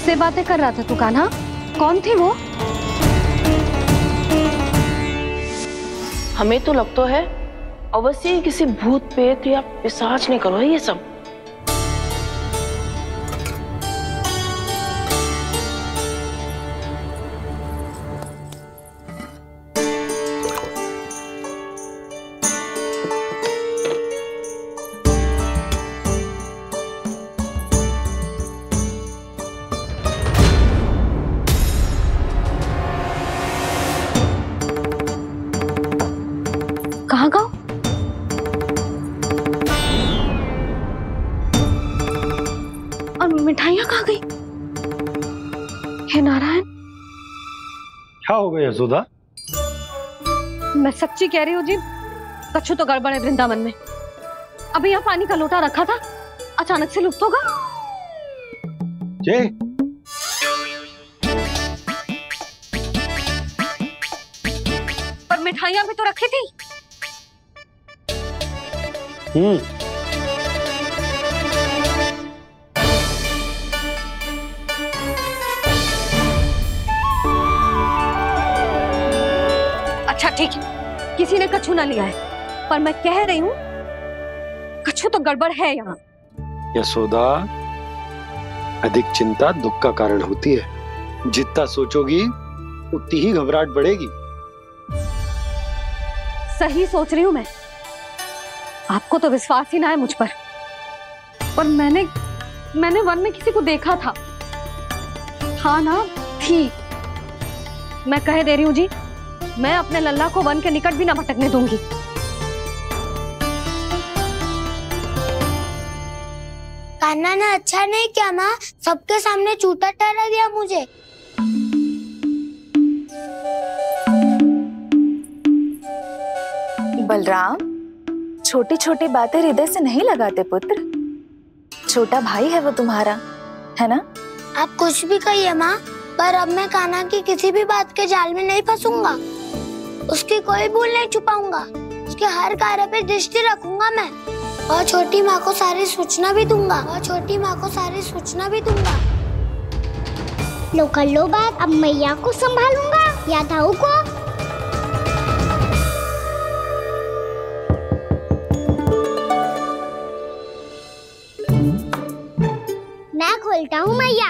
किससे बातें कर रहा था तू कान्हा? कौन थे वो? हमें तो लगता है अवश्य किसी भूत पेत या पिशाच ने करो है ये सब। कहाँ गए? और मिठाइयाँ कहाँ गई? हे नारायण, क्या हो गया यशोदा? मैं सच्ची कह रही हूँ जी, कछु तो गड़बड़ है वृंदावन में। अभी यहाँ पानी का लोटा रखा था, अचानक से लुप्त होगा। जय, पर मिठाइयाँ भी तो रखी थी। अच्छा ठीक है, किसी ने कछु ना लिया है, पर मैं कह रही हूँ कछु तो गड़बड़ है यहाँ। यशोदा, अधिक चिंता दुख का कारण होती है। जितना सोचोगी उतनी ही घबराहट बढ़ेगी। सही सोच रही हूँ मैं। आपको तो विश्वास ही ना है मुझ पर मैंने वन में किसी को देखा था। हाँ ना, थी। मैं कह दे रही हूँ जी, मैं अपने लल्ला को वन के निकट भी ना भटकने दूंगी। कान्हा ने अच्छा नहीं किया माँ, सबके सामने झूठा ठहरा दिया मुझे। बलराम, छोटी छोटी बातें हृदय से नहीं लगाते पुत्र। छोटा भाई है वो तुम्हारा, है ना? आप कुछ भी कहिए माँ, पर अब मैं कान्हा की किसी भी बात के जाल में नहीं फंसूंगा। उसकी कोई भूल नहीं छुपाऊंगा। उसके हर कार्य पे दृष्टि रखूंगा मैं, और छोटी माँ को सारी सूचना भी दूंगा। लो कर लो बात, अब मैया को संभालूंगा या दाऊ को। मैं खोलता हूँ मैया।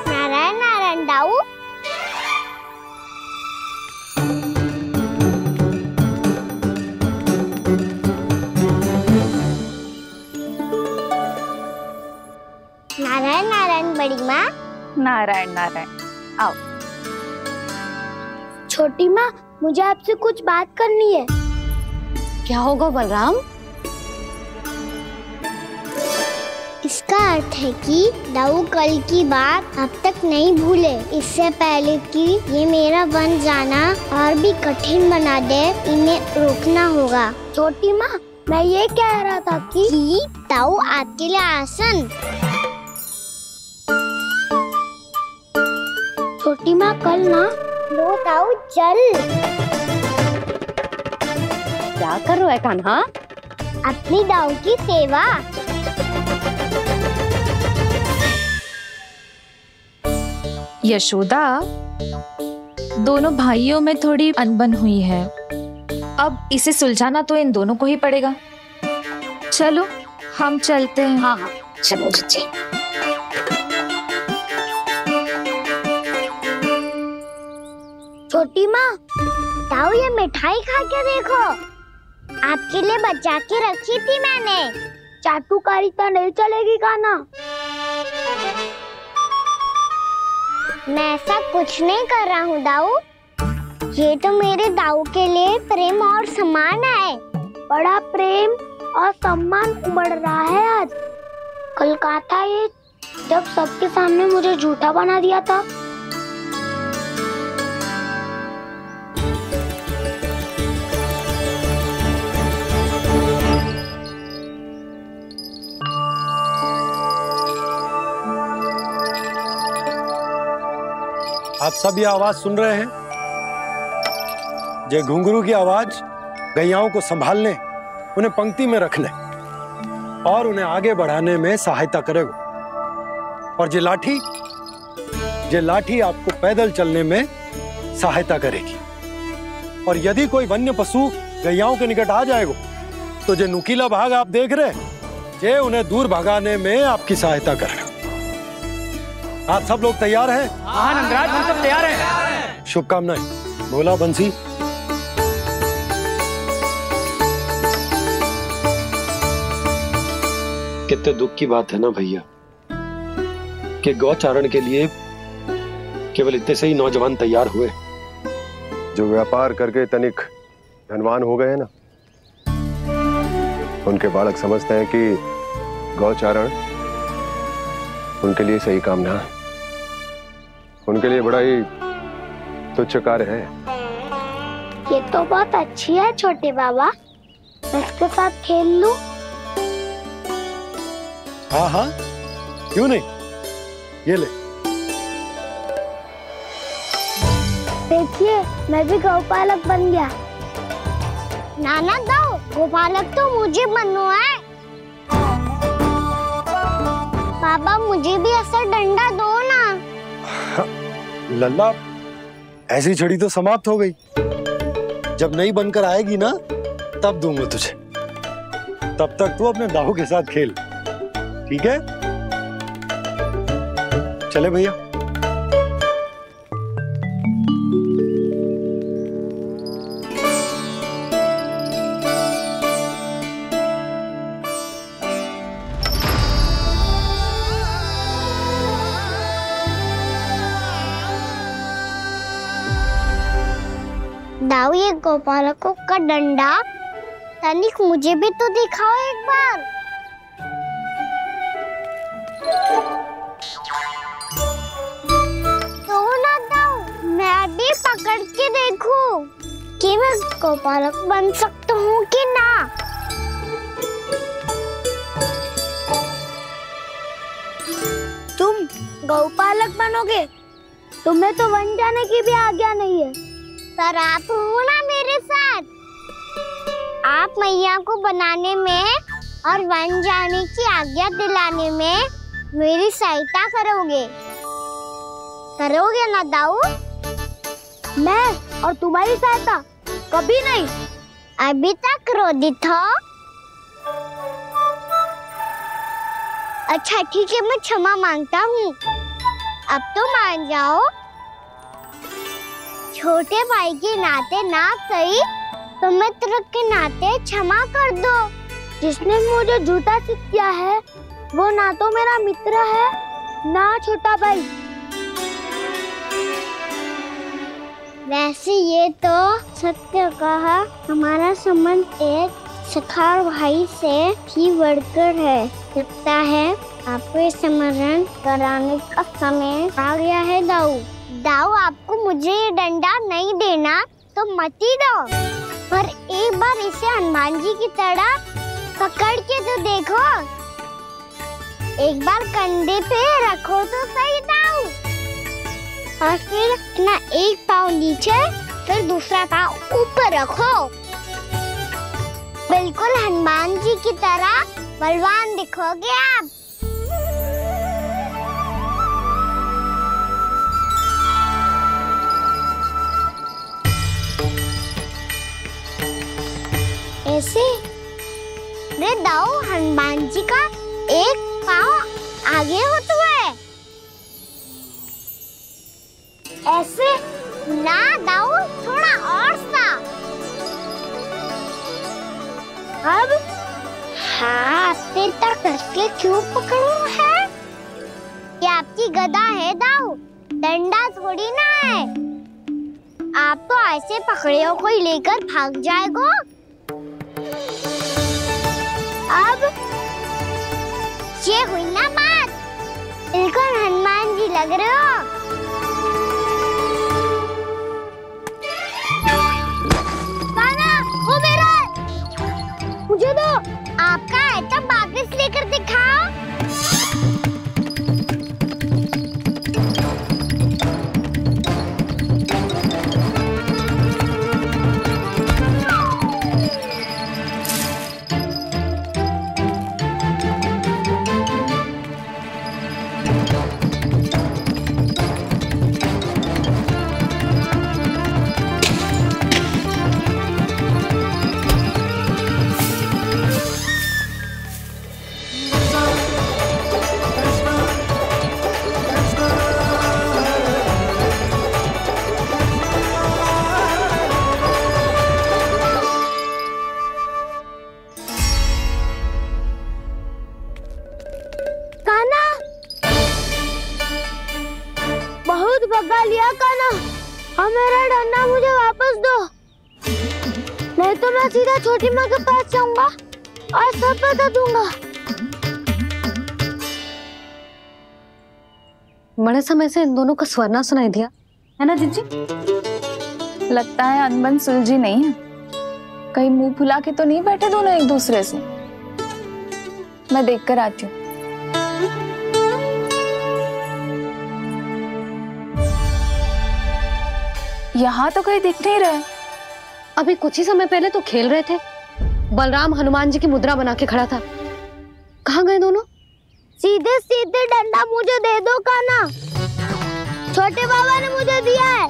नारायण नारायण दाऊ। नारायण नारायण बड़ी माँ। नारायण नारायण, आओ। छोटी माँ, मुझे आपसे कुछ बात करनी है। क्या होगा बलराम? इसका अर्थ है कि दाऊ कल की बात अब तक नहीं भूले। इससे पहले कि ये मेरा वन जाना और भी कठिन बना दे, इन्हें रोकना होगा। छोटी माँ, मैं ये कह रहा था कि दाऊ आपके लिए आसन। छोटी माँ, कल ना लो दाऊ चल। क्या कर रहा है कान्हा? अपनी दाऊ की सेवा। यशोदा, दोनों भाइयों में थोड़ी अनबन हुई है। अब इसे सुलझाना तो इन दोनों को ही पड़ेगा। चलो हम चलते हैं। हाँ हाँ, चलो जी। छोटी माँ, दाऊ ये मिठाई खा के देखो। आपके लिए बचा के रखी थी मैंने। चाटुकारिता नहीं चलेगी कान्हा। मैं ऐसा कुछ नहीं कर रहा हूँ दाऊ। ये तो मेरे दाऊ के लिए प्रेम और सम्मान है। बड़ा प्रेम और सम्मान उमड़ रहा है आज। कल कहा था ये, जब सबके सामने मुझे झूठा बना दिया था। आप सब ये आवाज सुन रहे हैं? ये घुंघरू की आवाज गैयाओं को संभालने, उन्हें पंक्ति में रखने और उन्हें आगे बढ़ाने में सहायता करेगा। और ये लाठी आपको पैदल चलने में सहायता करेगी। और यदि कोई वन्य पशु गैयाओं के निकट आ जाएगा तो जो नुकीला भाग आप देख रहे हैं, ये उन्हें दूर भगाने में आपकी सहायता करेगा। आप सब लोग तैयार हैं? हाँ नंदराज, हम सब तैयार हैं। शुभकामनाएं। बोला बंसी। कितने दुख की बात है ना भैया कि गौचारण के लिए केवल इतने से ही नौजवान तैयार हुए जो व्यापार करके तनिक धनवान हो गए हैं ना, उनके बालक समझते हैं कि गौचारण उनके लिए सही काम ना है, उनके लिए बड़ा ही तुच्छ कार्य है। ये तो बहुत अच्छी है छोटे बाबा, इसके साथ खेल लूं? हाँ हाँ, क्यों नहीं, ये ले। देखिए मैं भी गौपालक बन गया। नाना दाऊ, गौपालक तो मुझे बनना है। पापा मुझे भी ऐसा डंडा दो ना। लल्ला, ऐसी छड़ी तो समाप्त हो गई। जब नई बनकर आएगी ना तब दूंगा तुझे। तब तक तू अपने दाऊ के साथ खेल, ठीक है? चले भैया। दाऊ, ये गोपालकों का डंडा तनिक मुझे भी तो दिखाओ एक बार। तो ना दाऊ, मैं भी पकड़ के देखूं कि मैं गोपालक बन सकता हूँ कि ना। तुम गौपालक बनोगे? तुम्हें तो वन जाने की भी आज्ञा नहीं है। पर आप हो ना मेरे साथ, आप मैया को बनाने में और वन जाने की आज्ञा दिलाने में मेरी सहायता करोगे ना दाऊ? मैं और तुम्हारी सहायता कभी नहीं। अभी तक क्रोधित हो? अच्छा ठीक है, मैं क्षमा मांगता हूँ। अब तो मान जाओ। छोटे भाई के नाते ना सही तो मित्र के नाते क्षमा कर दो। जिसने मुझे झूठा सिद्ध किया है वो ना तो मेरा मित्र है ना छोटा भाई। वैसे ये तो सत्य कहा, हमारा संबंध एक सखार भाई से भी बढ़कर है। लगता है आपको स्मरण कराने का समय आ गया है दाऊ। दाऊ, आपको मुझे ये डंडा नहीं देना तो मत ही दो, पर एक बार इसे हनुमान जी की तरह पकड़ के तो देखो। एक बार कंधे पे रखो तो सही दाऊ, और फिर अपना एक पाँव नीचे फिर दूसरा पाँव ऊपर रखो। बिल्कुल हनुमान जी की तरह बलवान दिखोगे आप। ऐसे रे दाऊ, हनुमान जी का एक पाँव आगे होता है। ऐसे ना दाऊ, थोड़ा और सा। अब हाथ से तक कसके क्यों पकड़ू है? ये आपकी गदा है दाऊ, डंडा थोड़ी ना है। आप तो ऐसे पकड़ियों को ही लेकर भाग जाएगो। अब ये हुई ना बात, बिल्कुल हनुमान जी लग रहे हो। बाबा, वो मेरा, मुझे दो। आपका आइटम वापस लेकर दिखाओ। नहीं तो मैं सीधा छोटी माँ के पास जाऊंगा और सब बता दूंगा। बड़े समय से इन दोनों का स्वर ना सुनाई दिया है ना जीजी? लगता है अनबन सुलझी नहीं है। कहीं मुंह फुला के तो नहीं बैठे दोनों एक दूसरे से। मैं देख कर आती हूँ। यहाँ तो कहीं दिख नहीं रहा। अभी कुछ ही समय पहले तो खेल रहे थे। बलराम हनुमान जी की मुद्रा बना के खड़ा था। कहाँ गए दोनों? सीधे सीधे डंडा मुझे दे दो कान्हा। छोटे बाबा ने मुझे दिया है,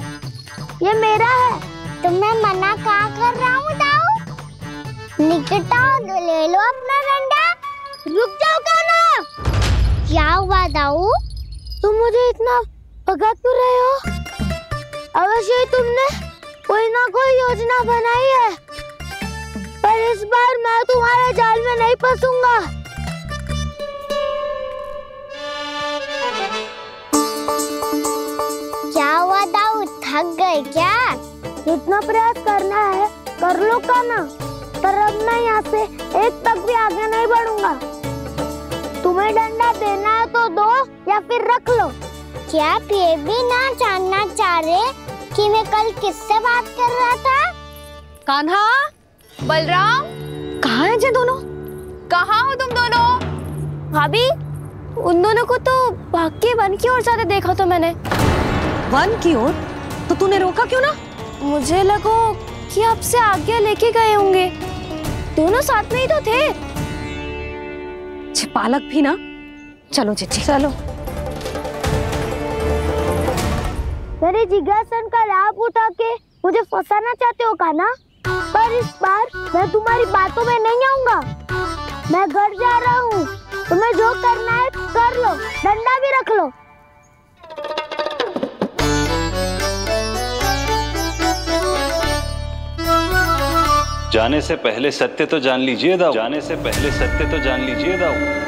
ये मेरा है। तो मैं मना कहाँ कर रहा हूँ दाऊ? निकट आओ ले लो अपना डंडा। रुक जाओ कान्हा। क्या हुआ दाऊ? तुम मुझे इतना भगा क्यों रहे हो? अवश्य ही तुमने कोई ना कोई योजना बनाई है, पर इस बार मैं तुम्हारे जाल में नहीं फंसूंगा। क्या हुआ दाऊ, थक गए क्या? इतना प्रयास करना है कर लो कान्हा, पर अब मैं यहाँ से एक तक भी आगे नहीं बढ़ूंगा। तुम्हें डंडा देना है तो दो या फिर रख लो। क्या आप ये भी ना जानना चाह रहे कि मैं कल किससे बात कर रहा था? कान्हा, बलराम, कहाँ हैं ये दोनों? कहाँ हो तुम दोनों? भाभी, उन दोनों को तो भाग के वन की ओर जाते देखा तो मैंने। वन की ओर? तो तूने रोका क्यों ना? मुझे लगा कि आपसे आज्ञा लेके गए होंगे। दोनों साथ में ही तो थे। पालक भी ना। चलो जीजी चलो। मेरे जिज्ञासन का लाभ उठा के मुझे फंसाना चाहते हो कान्हा, पर इस बार मैं तुम्हारी बातों में नहीं आऊंगा। मैं घर जा रहा हूँ, तुम्हें जो करना है कर लो, डंडा भी रख लो। जाने से पहले सत्य तो जान लीजिए दाऊ। जाने से पहले सत्य तो जान लीजिए दाऊ।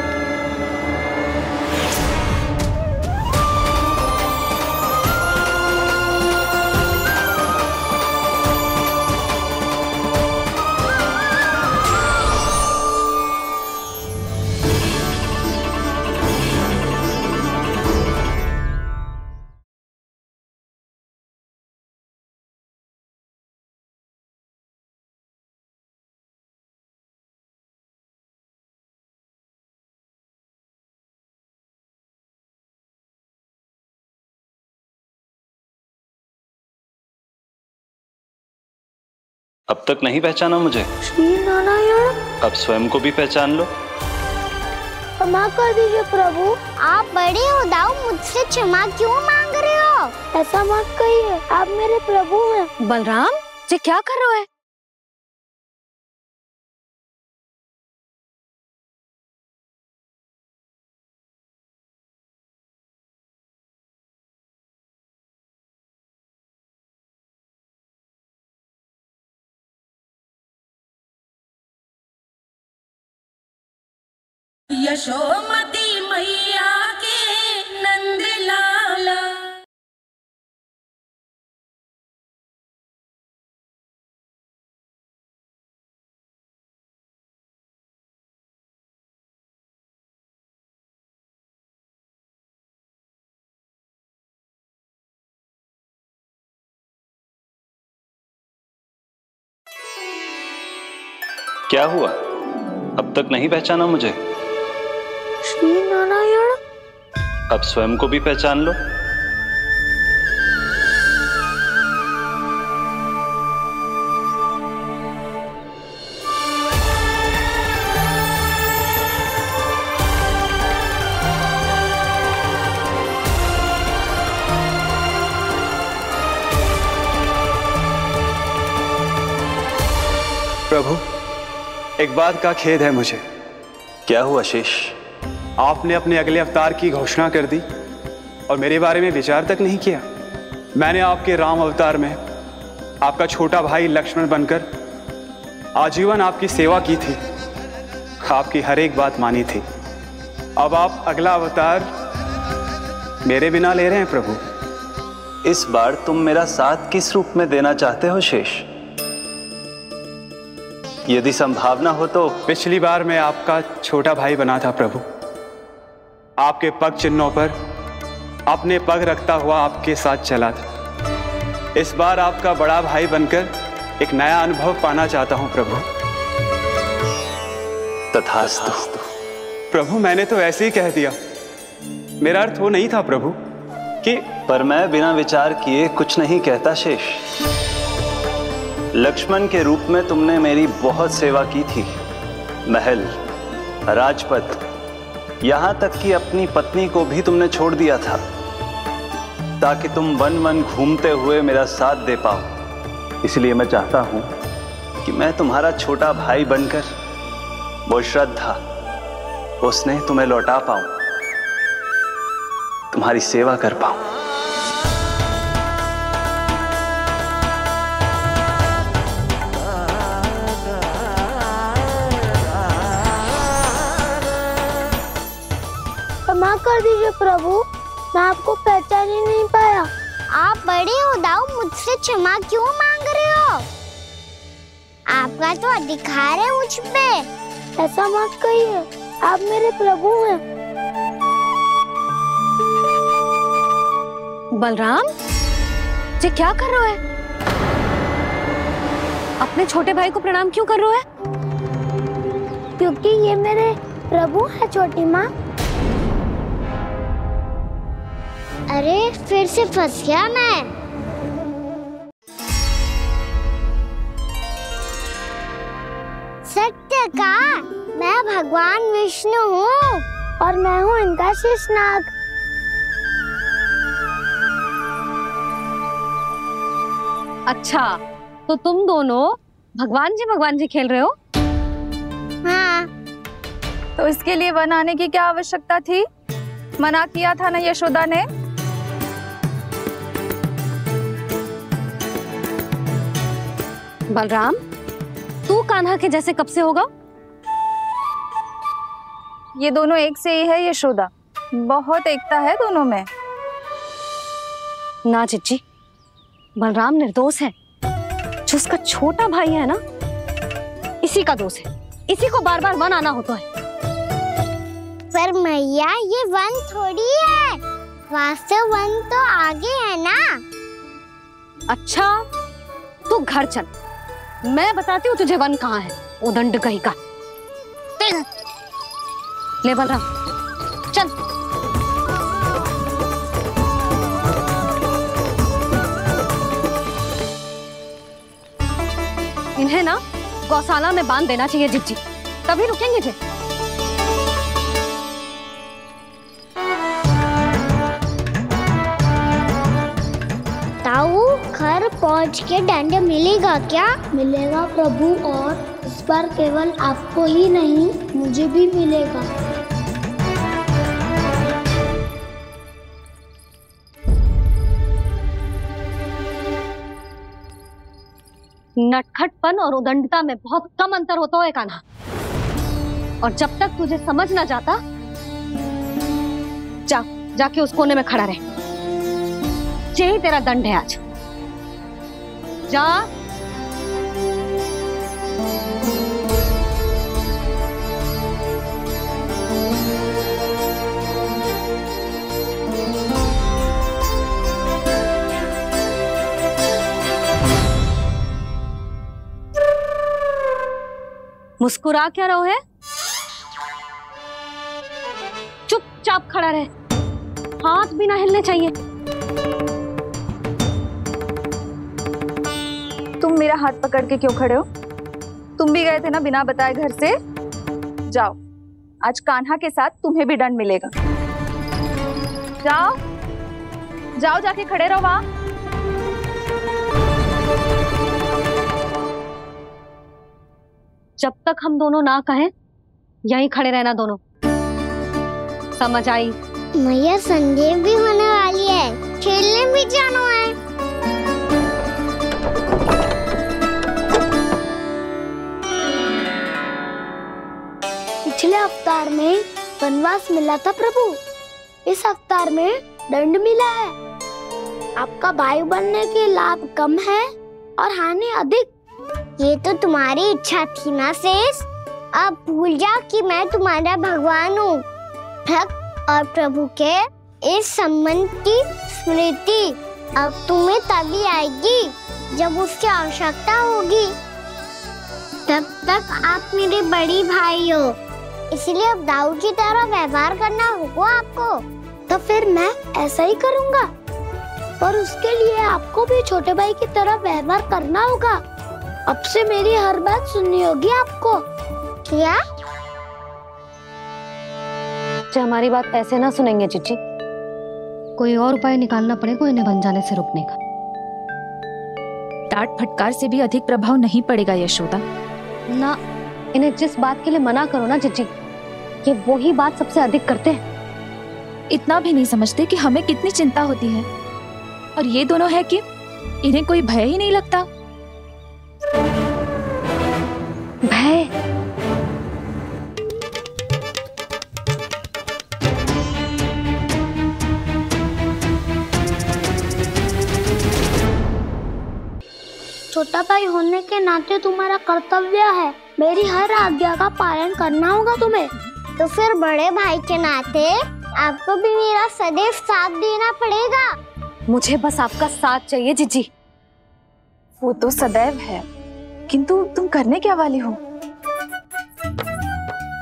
अब तक नहीं पहचाना मुझे? श्री नारायण। अब स्वयं को भी पहचान लो। क्षमा कर दीजिए प्रभु। आप बड़े हो दाऊ, मुझसे क्षमा क्यों मांग रहे हो? ऐसा मत कहिए, आप मेरे प्रभु हैं। बलराम, ये क्या कर रहे हो? यशोमती मैया के नंद लाला। क्या हुआ? अब तक नहीं पहचाना मुझे? श्री नारायण। अब स्वयं को भी पहचान लो। प्रभु, एक बात का खेद है मुझे। क्या हुआ शेष? आपने अपने अगले अवतार की घोषणा कर दी और मेरे बारे में विचार तक नहीं किया। मैंने आपके राम अवतार में आपका छोटा भाई लक्ष्मण बनकर आजीवन आपकी सेवा की थी, आपकी हर एक बात मानी थी। अब आप अगला अवतार मेरे बिना ले रहे हैं प्रभु। इस बार तुम मेरा साथ किस रूप में देना चाहते हो शेष? यदि संभावना हो तो पिछली बार मैं आपका छोटा भाई बना था प्रभु, आपके पग चिन्हों पर अपने पग रखता हुआ आपके साथ चला था। इस बार आपका बड़ा भाई बनकर एक नया अनुभव पाना चाहता हूं प्रभु। तथास्तु। प्रभु मैंने तो ऐसे ही कह दिया, मेरा अर्थ वो नहीं था प्रभु कि। पर मैं बिना विचार किए कुछ नहीं कहता शेष। लक्ष्मण के रूप में तुमने मेरी बहुत सेवा की थी। महल, राजपथ, यहां तक कि अपनी पत्नी को भी तुमने छोड़ दिया था ताकि तुम वन वन घूमते हुए मेरा साथ दे पाओ। इसलिए मैं चाहता हूं कि मैं तुम्हारा छोटा भाई बनकर वो श्रद्धा, वो स्नेह तुम्हें लौटा पाऊं, तुम्हारी सेवा कर पाऊं। क्षमा कर दीजिए प्रभु, मैं आपको पहचान ही नहीं पाया। आप बड़े हो दाऊ, मुझसे क्षमा क्यों मांग रहे हो? आपका तो अधिकार है मुझ पे। ऐसा मत कहिए, आप मेरे प्रभु हैं। बलराम, ये क्या कर रहे हो? अपने छोटे भाई को प्रणाम क्यों कर रहे हो? क्योंकि ये मेरे प्रभु है छोटी माँ। अरे फिर से फंस गया मैं। सत्य का, मैं भगवान विष्णु हूँ और मैं हूँ इनका शेषनाग। अच्छा, तो तुम दोनों भगवान जी खेल रहे हो? हाँ। तो इसके लिए वन आने की क्या आवश्यकता थी? मना किया था ना यशोदा ने। बलराम, तू कान्हा के जैसे कब से होगा? ये दोनों एक से ही है यशोदा, बहुत एकता है दोनों में। ना चिच्ची, बलराम निर्दोष है। जो उसका छोटा भाई है ना, इसी का दोष है। इसी को बार बार वन आना होता है। पर मैया, ये वन थोड़ी है, वास्तव वन तो आगे है ना। अच्छा, तू घर चल, मैं बताती हूँ तुझे वन कहाँ है। उदंड कहीं का। ले बलराम, चल। इन्हें ना गौशाला में बांध देना चाहिए जिज्जी, तभी रुकेंगे जे। ताऊ, घर पहुंच के दंड मिलेगा क्या? मिलेगा प्रभु, और इस बार केवल आपको ही नहीं, मुझे भी मिलेगा। नटखटपन और उदंडता में बहुत कम अंतर होता है कान्हा, और जब तक तुझे समझ ना जाता, जाके उस कोने में खड़ा रहे। यही तेरा दंड है आज। जा। मुस्कुरा क्या रहो है? चुपचाप खड़ा रहे, हाथ भी ना हिलने चाहिए। तुम मेरा हाथ पकड़ के क्यों खड़े हो? तुम भी गए थे ना बिना बताए घर से। जाओ, आज कान्हा के साथ तुम्हें भी दंड मिलेगा। जाओ जाओ, जाके खड़े रहो वहां। जब तक हम दोनों ना कहें, यहीं खड़े रहना दोनों। समझ आई? मैया, संध्या भी होने वाली है, खेलने भी जाना है। पिछले अवतार में वनवास मिला था प्रभु, इस अवतार में दंड मिला है। आपका भाई बनने के लाभ कम है और हानि अधिक। ये तो तुम्हारी इच्छा थी ना शेष। अब भूल जा कि मैं तुम्हारा भगवान हूँ। भक्त और प्रभु के इस संबंध की स्मृति अब तुम्हें तभी आएगी जब उसकी आवश्यकता होगी। तब तक आप मेरे बड़ी भाई हो, इसलिए अब दाऊ की तरह व्यवहार करना होगा आपको। तो फिर मैं ऐसा ही करूँगा, पर उसके लिए आपको भी छोटे भाई की तरह व्यवहार करना होगा। अब से मेरी हर बात सुननी होगी आपको। क्या? हमारी बात ऐसे ना सुनेंगे चिच्ची। कोई और उपाय निकालना पड़ेगा इन्हें बन जाने से रुकने का। डांट फटकार से भी अधिक प्रभाव नहीं पड़ेगा यशोदा। ना, इन्हें जिस बात के लिए मना करो ना चिच्ची, ये वही बात सबसे अधिक करते हैं। इतना भी नहीं समझते कि हमें कितनी चिंता होती है, और ये दोनों है कि इन्हें कोई भय ही नहीं लगता। भय? छोटा भाई होने के नाते तुम्हारा कर्तव्य है, मेरी हर आज्ञा का पालन करना होगा तुम्हें। तो फिर बड़े भाई के नाते आपको भी मेरा सदैव साथ देना पड़ेगा। मुझे बस आपका साथ चाहिए जीजी। वो तो सदैव है, किंतु तुम करने क्या वाली हो?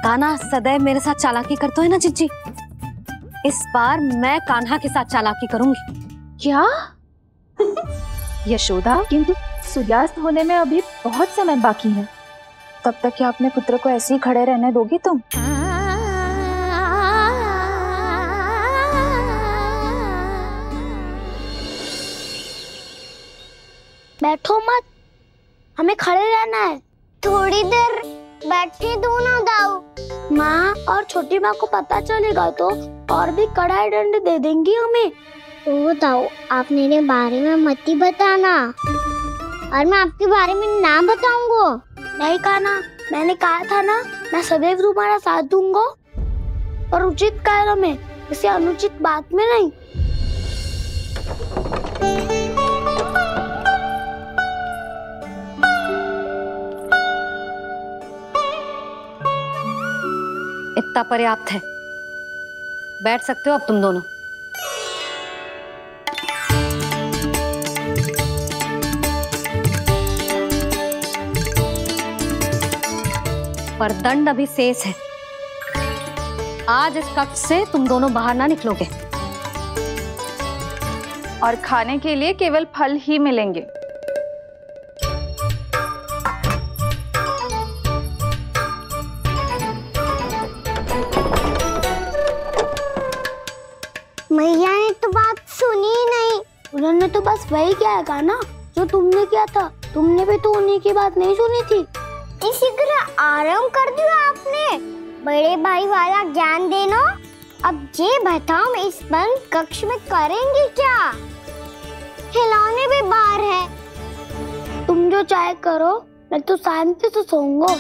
कान्हा सदैव मेरे साथ चालाकी करता है ना जीजी, इस बार मैं कान्हा के साथ चालाकी करूंगी। क्या? यशोदा, किंतु सूर्यास्त होने में अभी बहुत समय बाकी है, तब तक क्या अपने पुत्र को ऐसे ही खड़े रहने दोगी तुम? बैठो मत, हमें खड़े रहना है। थोड़ी देर बैठे दो ना दाऊ। माँ और छोटी माँ को पता चलेगा तो और भी कड़ा दंड दे देंगी हमें। ओ दाऊ, आप मेरे बारे में मत ही बताना, और मैं आपके बारे में ना बताऊंगा। नहीं कान्हा, मैंने कहा था ना, मैं सदैव तुम्हारा साथ दूंगा, और उचित कार्य में, किसी अनुचित बात में नहीं। इतना पर्याप्त है, बैठ सकते हो अब तुम दोनों। पर दंड अभी शेष है। आज इस कक्ष से तुम दोनों बाहर ना निकलोगे, और खाने के लिए केवल फल ही मिलेंगे। मैया ने तो बात सुनी ही नहीं। उन्होंने तो बस वही किया ना जो तुमने किया था। तुमने भी तो उन्हीं की बात नहीं सुनी थी। इसी तरह आराम कर दिया आपने। बड़े भाई वाला ज्ञान देना। अब ये बताओ, इस बंद कक्ष में करेंगे क्या? खिलौने भी बाहर है। तुम जो चाहे करो, मैं तो शांति से सोऊंगा।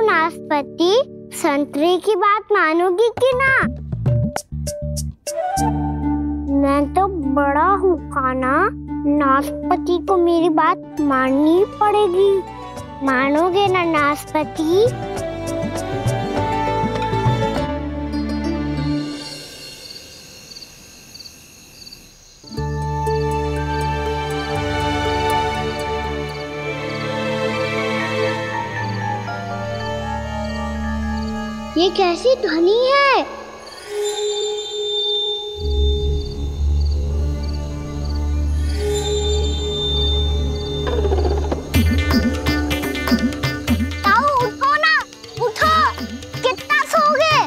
नाशपाती, संतरे की बात मानोगी कि ना? मैं तो बड़ा हूँ कान्हा, नाशपाती को मेरी बात माननी पड़ेगी। मानोगे ना नाशपाती? ये कैसी ध्वनि है? ताऊ उठो ना, उठो, कितना सोओगे?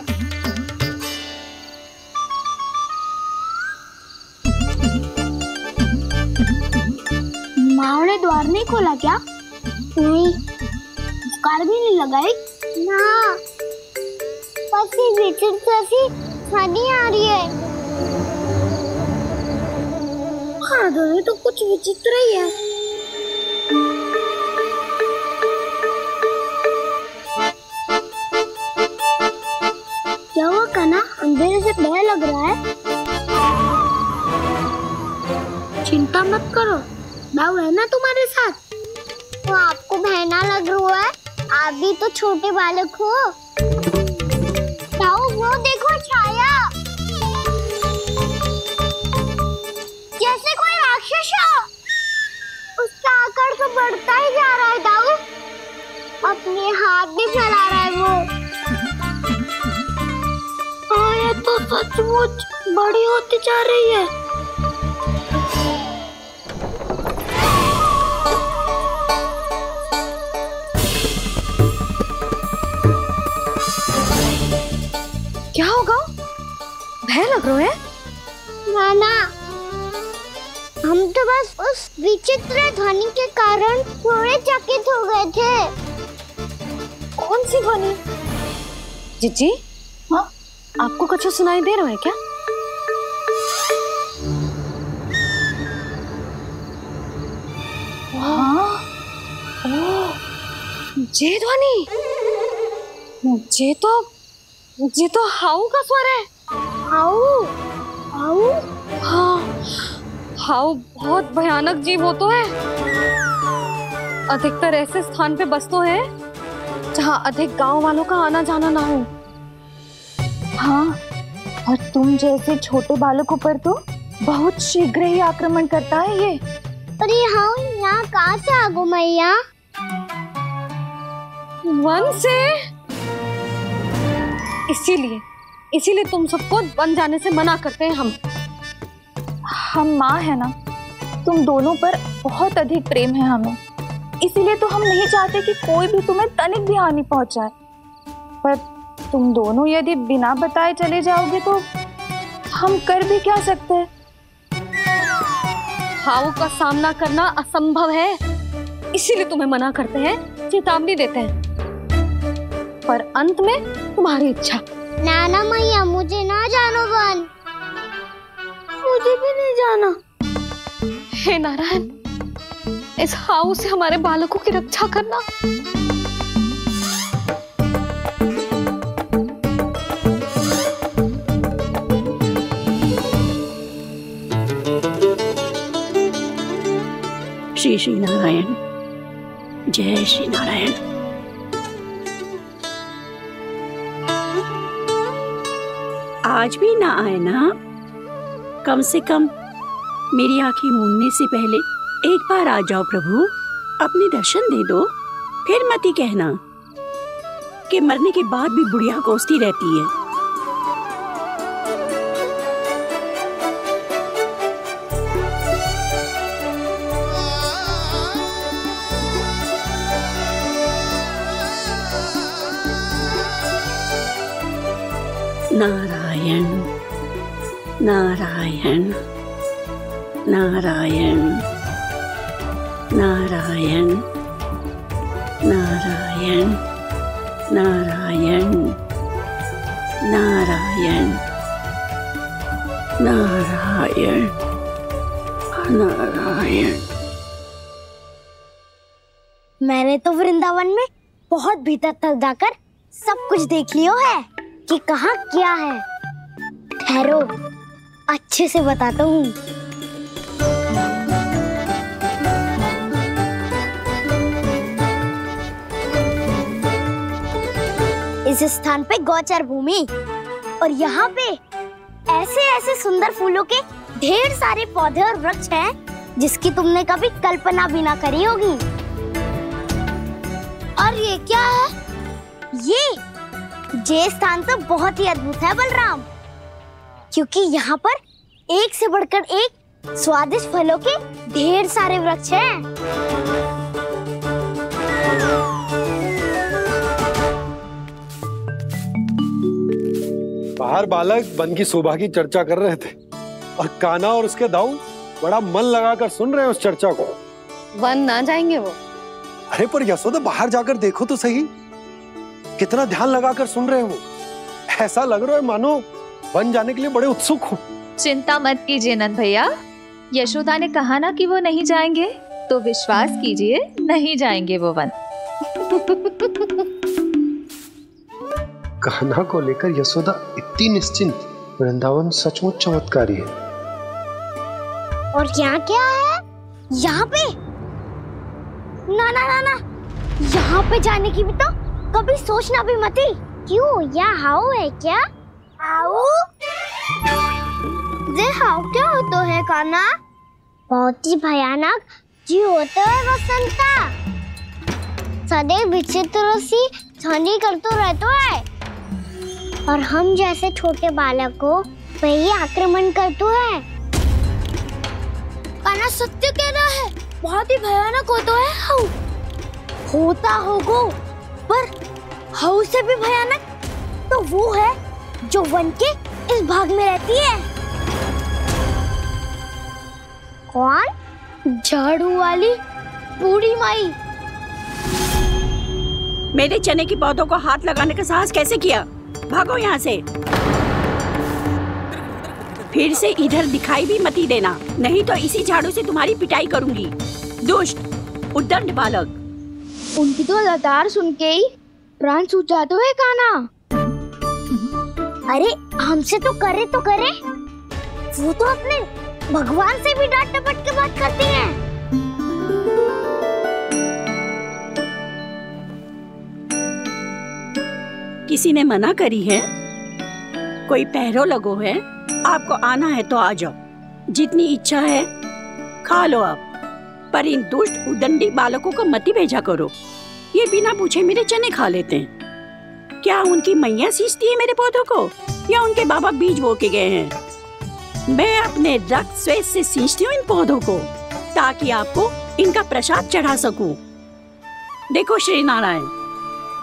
माँ ने द्वार नहीं खोला क्या? नहीं। कार भी नहीं लगाई? ना। पर कैसी विचित्र सी ध्वनि आ रही है। हाँ ध्वनि तो कुछ विचित्र ही है। क्या हुआ कान्हा, अंधेरे से भय लग रहा है? चिंता मत करो, दाऊ है ना तुम्हारे साथ। तो आपको भय ना लग रहा है? आप भी तो छोटे बालक हो। दाऊ वो देखो छाया, जैसे कोई राक्षस हो। उसका आकार तो बढ़ता ही जा रहा है दाऊ, अपने हाथ भी फैला रहा है वो। ये तो सचमुच बड़ी होती जा रही है। क्या होगा? भय लग रहा है? नाना, हम तो बस उस विचित्र ध्वनि के कारण थोड़े चकित हो गए थे। कौन सी ध्वनि? जीजी, हाँ, आपको कुछ सुनाई दे रहा है क्या? हाँ, ये ध्वनि, ये तो हाउ का स्वर है। हाउ? हाउ? हाँ, हाउ बहुत भयानक जीव होता है। अधिकतर ऐसे स्थान पे बसते हैं जहाँ अधिक गांव वालों का आना जाना ना हो। हाँ, और तुम जैसे छोटे बालकों पर तो बहुत शीघ्र ही आक्रमण करता है ये। अरे हाँ, यहाँ कहाँ से आ गो मैया? वन से। इसीलिए तुम सबको वन जाने से मना करते हैं हम माँ है ना, तुम दोनों पर बहुत अधिक प्रेम है हमें, इसीलिए तो हम नहीं चाहते कि कोई भी तुम्हें तनिक भी हानि पहुंचाए। पर तुम दोनों यदि बिना बताए चले जाओगे तो हम कर भी क्या सकते हैं? हाउ का सामना करना असंभव है, इसीलिए तुम्हें मना करते हैं, चेतावनी देते हैं। पर अंत में तुम्हारी इच्छा। नाना मैया, मुझे ना जानो वन। मुझे भी नहीं जाना। हे नारायण, इस हाउ से हमारे बालकों की रक्षा करना। श्री श्री नारायण, जय श्री नारायण। आज भी ना आए ना? कम से कम मेरी आंखें मूंदने से पहले एक बार आ जाओ प्रभु, अपने दर्शन दे दो। फिर मत ही कहना कि मरने के बाद भी बुढ़िया कोसती रहती है। नारायण नारायण नारायण नारायण नारायण नारायण नारायण नारायण नारायण। मैंने तो वृंदावन में बहुत भीतर तक जाकर सब कुछ देख लियो है कि कहाँ क्या है। ठहरो, अच्छे से बताता हूँ। इस स्थान पे गौचर भूमि और यहाँ पे ऐसे ऐसे सुंदर फूलों के ढेर सारे पौधे और वृक्ष हैं जिसकी तुमने कभी कल्पना भी ना करी होगी। और ये क्या है? ये स्थान तो बहुत ही अद्भुत है बलराम, क्योंकि यहाँ पर एक से बढ़कर एक स्वादिष्ट फलों के ढेर सारे वृक्ष हैं। बाहर बालक वन की शोभा की चर्चा कर रहे थे और कान्हा और उसके दाऊ बड़ा मन लगाकर सुन रहे हैं उस चर्चा को। वन ना जाएंगे वो? अरे पर यशोदा, बाहर जाकर देखो तो सही, कितना ध्यान लगाकर सुन रहे हैं वो। ऐसा लग रहा है मानो वन जाने के लिए बड़े उत्सुक हो। चिंता मत कीजिए नंद भैया, यशोदा ने कहा ना कि वो नहीं जाएंगे, तो विश्वास कीजिए नहीं जाएंगे वो वन। कान्हा को लेकर यशोदा इतनी निश्चिंत, वृंदावन सचमुच चमत्कारी है। और यहाँ क्या है? यहाँ पे ना ना ना ना, यहाँ पे जाने की भी तो कभी सोचना भी मत ही। क्यों, यहाँ हाउ है क्या? हाउ? ये हाउ क्या होता है कान्हा? बहुत ही भयानक जी होता है वसंता। सदैव विचित्र सी ध्वनि करते रहता है और हम जैसे छोटे बालक को वही आक्रमण करते हैं। कान्हा सत्य कह रहा है, बहुत ही भयानक होता है हाउ। होता होगा, पर हाउ से भी भयानक तो वो है जो वन के इस भाग में रहती है। कौन? झाड़ू वाली बूढ़ी माई। मेरे चने की पौधों को हाथ लगाने का साहस कैसे किया? भागो यहाँ से। फिर से इधर दिखाई भी मत देना, नहीं तो इसी झाड़ू से तुम्हारी पिटाई करूंगी। दुष्ट उद्दंड बालक। उनकी तो लतार सुन के ही प्राण सूझ जाते हैं कान्हा। अरे हमसे तो करे, वो तो अपने भगवान से भी डांट डपट के बात करती हैं। किसी ने मना करी है? कोई पहरो लगो है? आपको आना है तो आ जाओ, जितनी इच्छा है खा लो आप, पर इन दुष्ट उदंडी बालकों को मत भेजा करो। ये बिना पूछे मेरे चने खा लेते हैं। क्या उनकी मैया सींचती है मेरे पौधों को, या उनके बाबा बीज बो के गए हैं? मैं अपने रक्त स्वेद से सींचती हूँ इन पौधों को, ताकि आपको इनका प्रसाद चढ़ा सकूं। देखो श्री नारायण,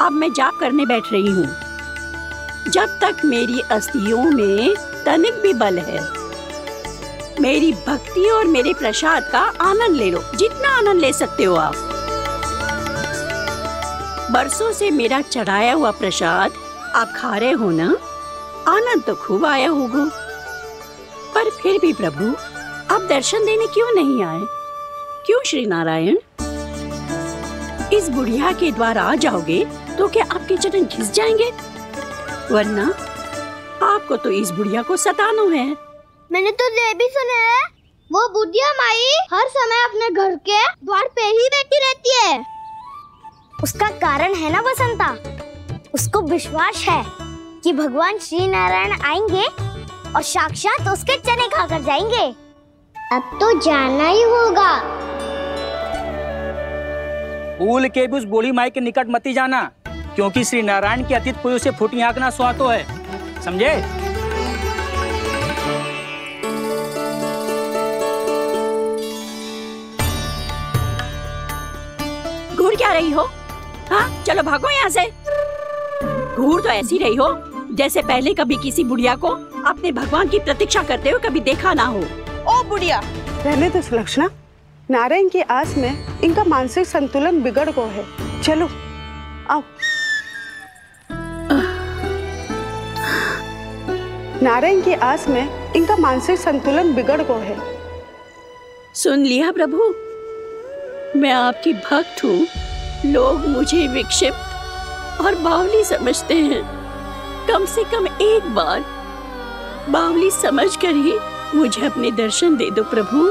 अब मैं जाप करने बैठ रही हूँ। जब तक मेरी अस्थियों में तनिक भी बल है, मेरी भक्ति और मेरे प्रसाद का आनंद ले लो, जितना आनंद ले सकते हो आप। बरसों से मेरा चढ़ाया हुआ प्रसाद आप खा रहे हो ना, आनंद तो खूब आया होगा, पर फिर भी प्रभु आप दर्शन देने क्यों नहीं आए? क्यों श्री नारायण? इस बुढ़िया के द्वार आ जाओगे तो क्या आपके चरण घिस जाएंगे? वरना आपको तो इस बुढ़िया को सताना है। मैंने तो ये भी सुना है, वो बुढ़िया माई हर समय अपने घर के द्वार पे ही बैठी रहती है। उसका कारण है ना बसंता, उसको विश्वास है कि भगवान श्री नारायण आएंगे और साक्षात उसके चने खाकर जाएंगे। अब तो जाना ही होगा। भूल के भी उस बूढ़ी माई के निकट मती जाना, क्योंकि श्री नारायण की अतीत कोई उसे फूटी आंख ना सुहातो है, समझे? घूर क्या रही हो? हाँ, चलो भागो यहाँ से। घूर तो ऐसी रही हो जैसे पहले कभी किसी बुढ़िया को अपने भगवान की प्रतीक्षा करते हुए कभी देखा ना हो। ओ बुढ़िया, रहने तो सुलक्षणा, नारायण की आस में इनका मानसिक संतुलन बिगड़ गया है। चलो आओ। नारायण की आस में इनका मानसिक संतुलन बिगड़ गया है। सुन लिया प्रभु, मैं आपकी भक्त हूँ। लोग मुझे विक्षिप्त और बावली समझते हैं। कम से कम एक बार बावली समझकर ही मुझे अपने दर्शन दे दो प्रभु।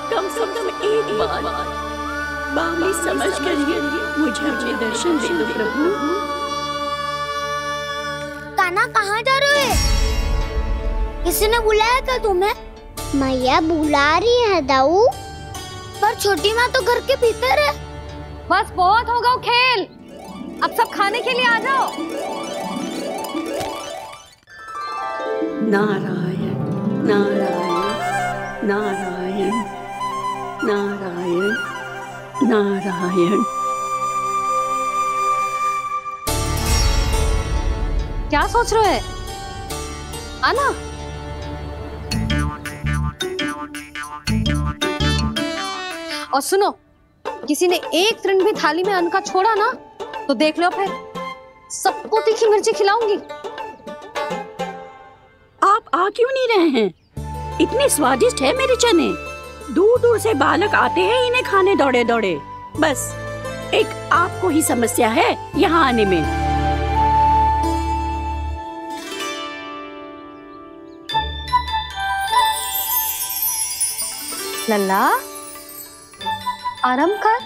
कम से कम एक बार बावली समझकर ही मुझे अपने दर्शन दे दो प्रभु। कान्हा कहाँ जा रहे हो? किसी ने बुलाया था तुम्हें? मैया बुला रही है दाऊ। पर छोटी माँ तो घर के भीतर है। बस बहुत होगा खेल, अब सब खाने के लिए आ जाओ। नारायण नारायण नारायण नारायण नारायण। क्या सोच रहे हैं? आना। और सुनो, किसी ने एक तृण भी थाली में अन्न का छोड़ा ना तो देख लो, फिर सबको तीखी मिर्ची खिलाऊंगी। आ क्यों नहीं रहे हैं? इतने स्वादिष्ट है मेरे चने। दूर दूर से बालक आते हैं इन्हें खाने दौड़े दौड़े। बस एक आपको ही समस्या है यहाँ आने में। लल्ला आराम कर।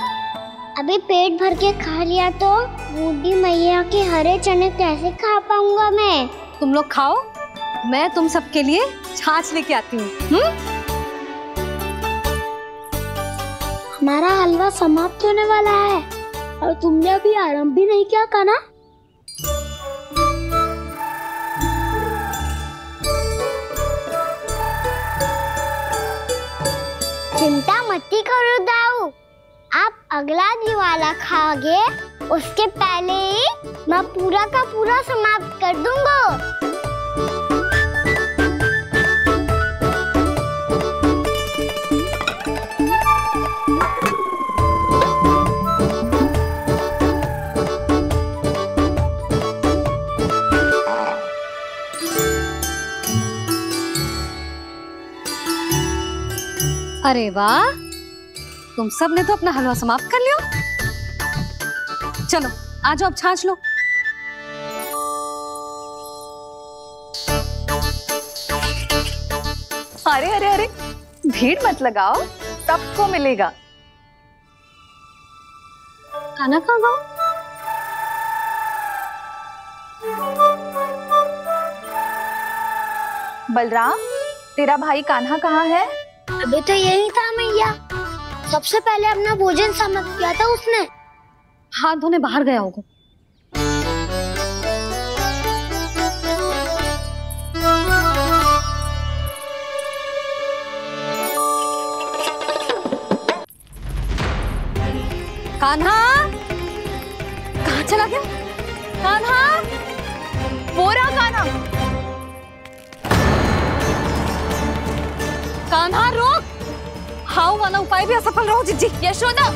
अभी पेट भर के खा लिया तो बूढ़ी मैया के हरे चने कैसे खा पाऊंगा मैं? तुम लोग खाओ, मैं तुम सबके लिए छाछ लेके आती हूँ। हमारा हलवा समाप्त होने वाला है और तुमने अभी आराम भी नहीं किया कान्हा। चिंता मत करो दाऊ, आप अगला दिवाला खाओगे उसके पहले ही मैं पूरा का पूरा समाप्त कर दूंगा। अरे वाह, तुम सब ने तो अपना हलवा समाप्त कर लिया। चलो आ जाओ, अब छाछ लो। अरे अरे अरे, भीड़ मत लगाओ, सबको मिलेगा। खाना कहाँ गया? बलराम, तेरा भाई कान्हा कहाँ है? अभी तो यही था मैया, सबसे पहले अपना भोजन समाप्त किया था उसने। हाथ धोने बाहर गया होगा। कान्हा कहाँ चला गया? कान्हा, वो रहा कान्हा। कान्हा रोक, हाउ वाला उपाय भी असफल रहो जिज्जी। यशोदा,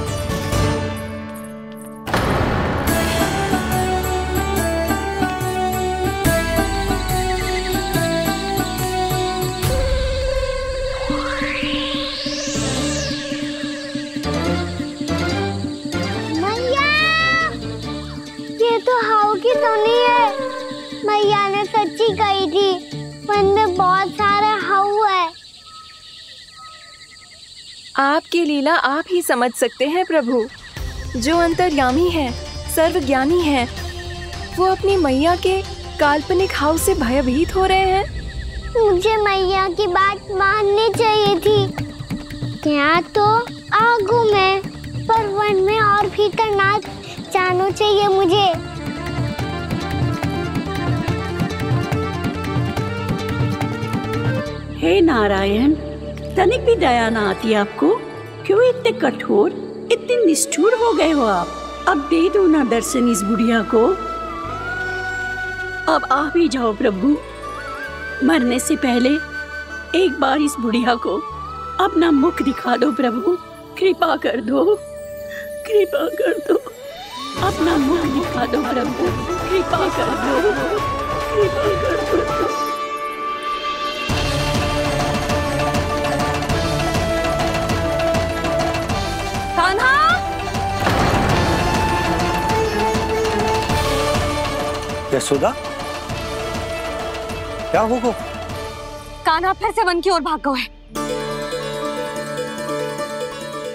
मैया, ये तो हाउ की धुनी है। मैया ने सच्ची कही थी, वन में बहुत सारे हाउ है। आपकी लीला आप ही समझ सकते हैं प्रभु। जो अंतर्यामी है, सर्वज्ञानी है, वो अपनी मैया के काल्पनिक हाव से भयभीत हो रहे हैं। मुझे मैया की बात माननी चाहिए थी। यहाँ तो आगू में, पर वन में और भीतर ना जाना चाहिए मुझे। हे नारायण, तनिक भी दया ना आती आपको? क्यों इतने कठोर, इतने निष्ठुर हो गए हो आप? अब दे दो ना दर्शन इस बुढ़िया को। अब आ भी जाओ प्रभु, मरने से पहले एक बार इस बुढ़िया को अपना मुख दिखा दो प्रभु। कृपा कर दो, कृपा कर दो, अपना मुख दिखा दो प्रभु। कृपा कर दो, कृपा कर दो। यशोदा, क्या होगा? कान्हा फिर से वन की ओर भाग गया है।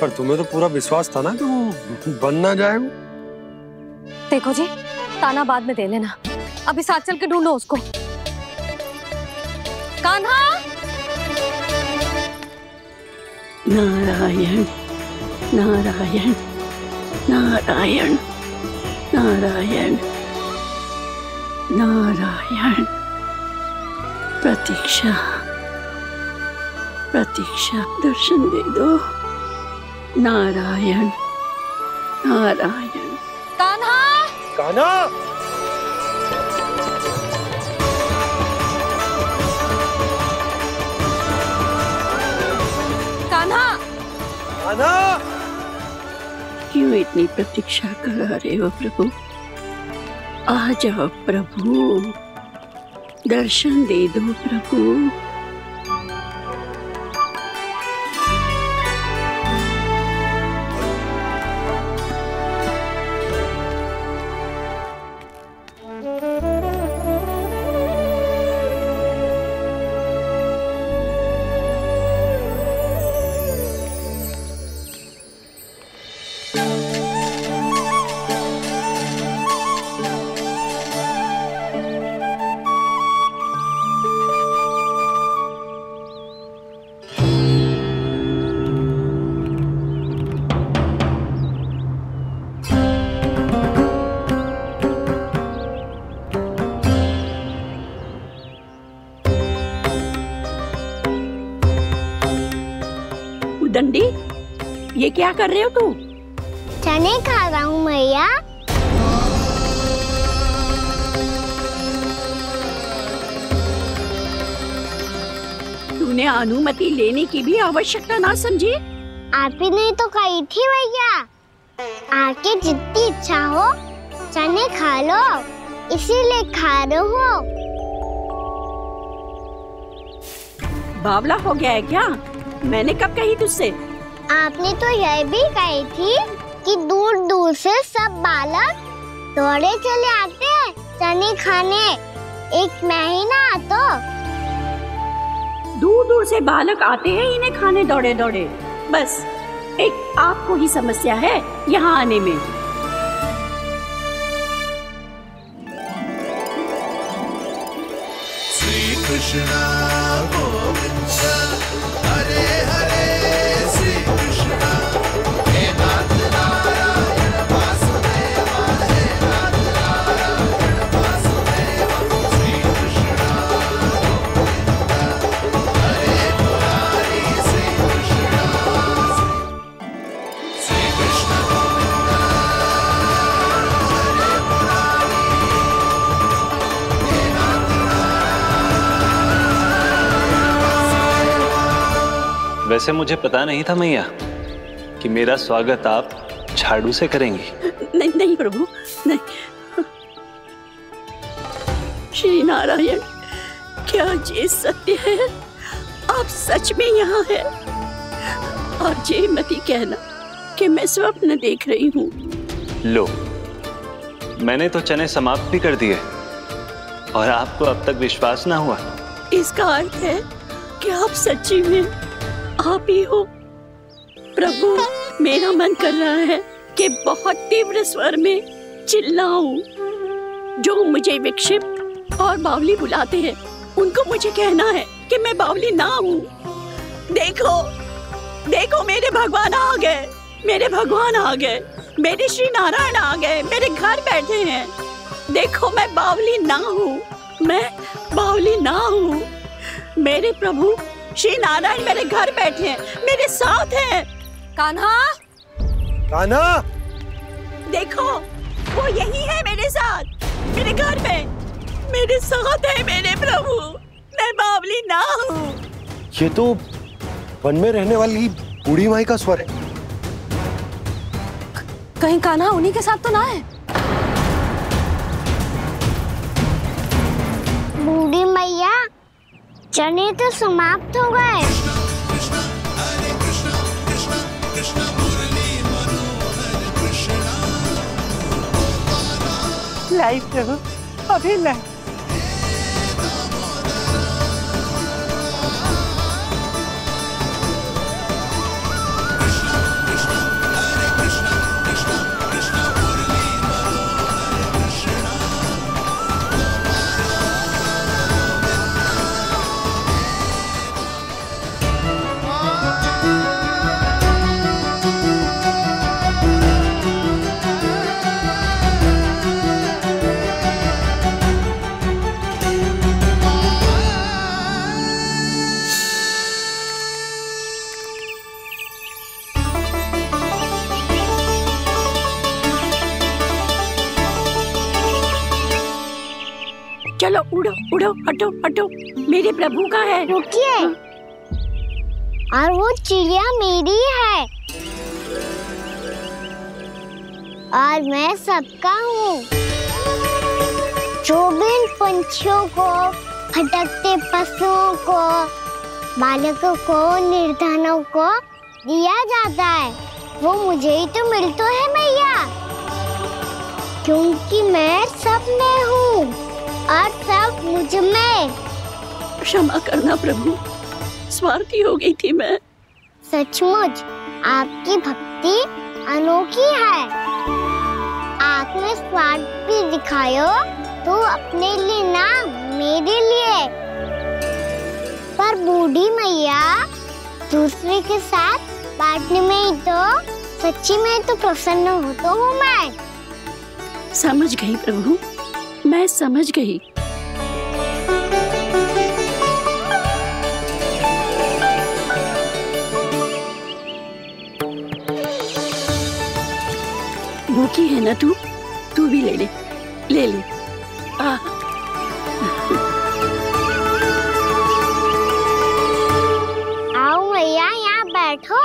पर तुम्हें तो पूरा विश्वास था ना कि वो बन ना जाए। देखो जी, ताना बाद में दे लेना, अभी साथ चल के ढूंढो उसको। कान्हा, नारायण नारायण नारायण नारायण नारायण। प्रतीक्षा प्रतीक्षा, दर्शन दे दो। नारायण नारायण। कान्हा, कान्हा, कान्हा, कान्हा, क्यों इतनी प्रतीक्षा करा रहे हो प्रभु? आ जाओ प्रभु, दर्शन दे दो प्रभु। दंडी, ये क्या कर रहे हो तू? चने खा रहा हूँ मैया। तूने अनुमति लेने की भी आवश्यकता ना समझी? आप ही नहीं तो कही थी भैया, आके जितनी इच्छा हो चने खा लो, इसीलिए खा रहे हो। बावला हो गया है क्या? मैंने कब कही तुझसे? आपने तो यह भी कही थी कि दूर दूर से सब बालक दौड़े चले आते हैं चने खाने, एक महीना तो दूर दूर से बालक आते हैं इन्हें खाने दौड़े दौड़े। बस एक आपको ही समस्या है यहाँ आने में। श्री कृष्णा गोविंद हरे हरे, श्री कृष्णा हे नाथ नारायण वासुदेव, हे नाथ नारायण वासुदेव, श्री कृष्णा गोविंद हरे मुरारी, श्री कृष्णा गोविंद हरे मुरारी, हे नाथ वैसे मुझे पता नहीं था मैया कि मेरा स्वागत आप झाड़ू से करेंगी। नहीं नहीं प्रभु, नहीं। श्री नारायण, क्या ये सत्य है? आप सच में यहाँ हैं? और ये मत ही कहना कि मैं स्वप्न देख रही हूँ। लो, मैंने तो चने समाप्त भी कर दिए और आपको अब तक विश्वास ना हुआ। इसका अर्थ है कि आप सच्ची में आप ही हो। प्रभु, मेरा मन कर रहा है कि बहुत तीव्र स्वर में चिल्लाऊं। जो मुझे विक्षिप्त और बावली बुलाते हैं उनको मुझे कहना है कि मैं बावली ना हूँ। देखो देखो, मेरे भगवान आ गए, मेरे भगवान आ गए, मेरे श्री नारायण आ गए, मेरे घर बैठे हैं। देखो, मैं बावली ना हूँ, मैं बावली ना हूँ। मेरे प्रभु श्री नारायण मेरे घर बैठे हैं, मेरे साथ हैं। कान्हा, कान्हा, देखो वो यही है मेरे साथ, मेरे घर में मेरे साथ है मेरे प्रभु। मैं बावली ना हूँ। ये तो वन में रहने वाली बूढ़ी माई का स्वर है। कहीं कान्हा उन्हीं के साथ तो ना है? बूढ़ी मैया, चने तो समाप्त हो गए। लाई प्रभु, अभी लाई। चलो उड़ो उड़ो, हटो हटो, मेरे प्रभु का है। रुकिए, और वो चिड़िया मेरी है और मैं सबका हूँ। जो भी इन पंछियों को भटकते पशुओं को, बालकों को, निर्धनों को दिया जाता है। वो मुझे ही तो मिलता है मैया, क्योंकि मैं सब में हूँ और सब मुझ में। क्षमा करना प्रभु, स्वार्थी हो गई थी मैं। सचमुच आपकी भक्ति अनोखी है। आपने स्वार्थ भी दिखायो तो अपने लिए ना, मेरे लिए। पर बूढ़ी मैया दूसरे के साथ बांटने में ही तो सच्ची में तो प्रसन्न होता हूँ मैं। समझ गई प्रभु, मैं समझ गई। भूखी है ना तू? तू भी ले ले, ले ले। आओ मैया, यहाँ बैठो।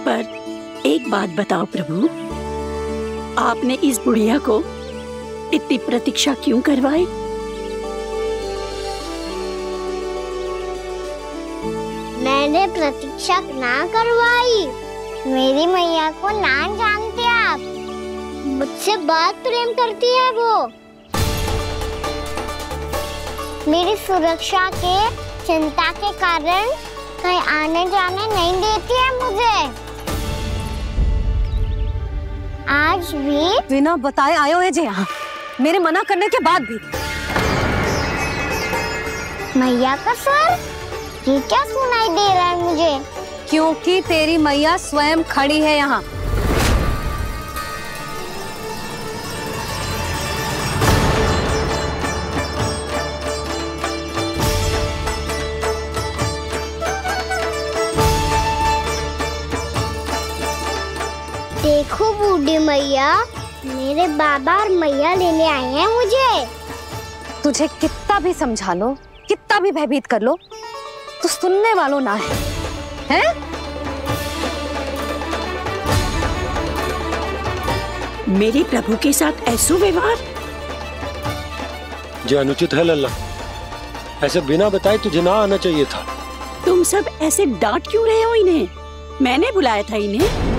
पर एक बात बताओ प्रभु, आपने इस बुढ़िया को इतनी प्रतीक्षा क्यों करवाई? मैंने प्रतीक्षा ना करवाई। मेरी मैया को ना जानते आप, मुझसे बहुत प्रेम करती है वो। मेरी सुरक्षा के चिंता के कारण कहीं आने जाने नहीं देती है मुझे। आज भी बिना बताए आयो है जी यहाँ, मेरे मना करने के बाद भी। मैया का स्वर, ये क्या सुनाई दे रहा है मुझे? क्योंकि तेरी मैया स्वयं खड़ी है यहाँ। देखो बूढ़ी मैया, मेरे बाबा और मैया लेने आए हैं मुझे। तुझे कितना भी समझा लो, कितना भी भयभीत कर लो, तो सुनने वालों ना है, हैं? मेरे प्रभु के साथ ऐसा व्यवहार जो अनुचित है लल्ला। ऐसे बिना बताए तुझे ना आना चाहिए था। तुम सब ऐसे डांट क्यों रहे हो इन्हें? मैंने बुलाया था इन्हें।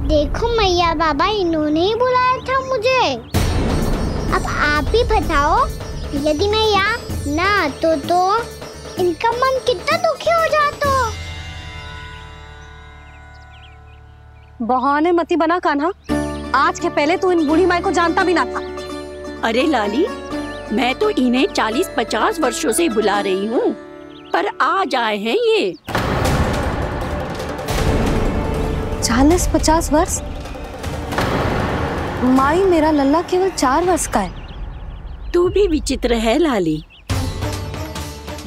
देखो मैया बाबा, इन्होंने ही बुलाया था मुझे। अब आप ही बताओ, यदि मैं यहाँ ना आतो तो इनका मन कितना दुखी हो जाता। बहाने मती बना कान्हा, आज के पहले तू इन बूढ़ी माई को जानता भी ना था। अरे लाली, मैं तो इन्हें 40-50 वर्षों से बुला रही हूँ, पर आज आए हैं ये। 40-50 वर्ष? माई, मेरा लल्ला केवल 4 वर्ष का है। तू भी विचित्र है लाली,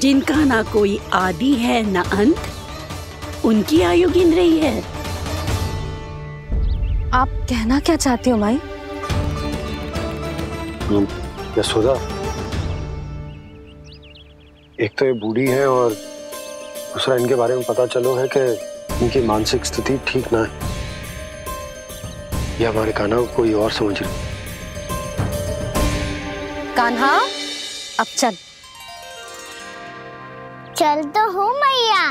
जिनका ना कोई आदि है ना अंत, उनकी आयु गिन रही है। आप कहना क्या चाहती हो माई? यशोदा, एक तो ये बूढ़ी है और दूसरा इनके बारे में पता चलो है कि इनकी मानसिक स्थिति ठीक ना है। ये हमारे कान्हा को कोई और समझ रही। कान्हा, अब चल। चल तो हूँ मैया।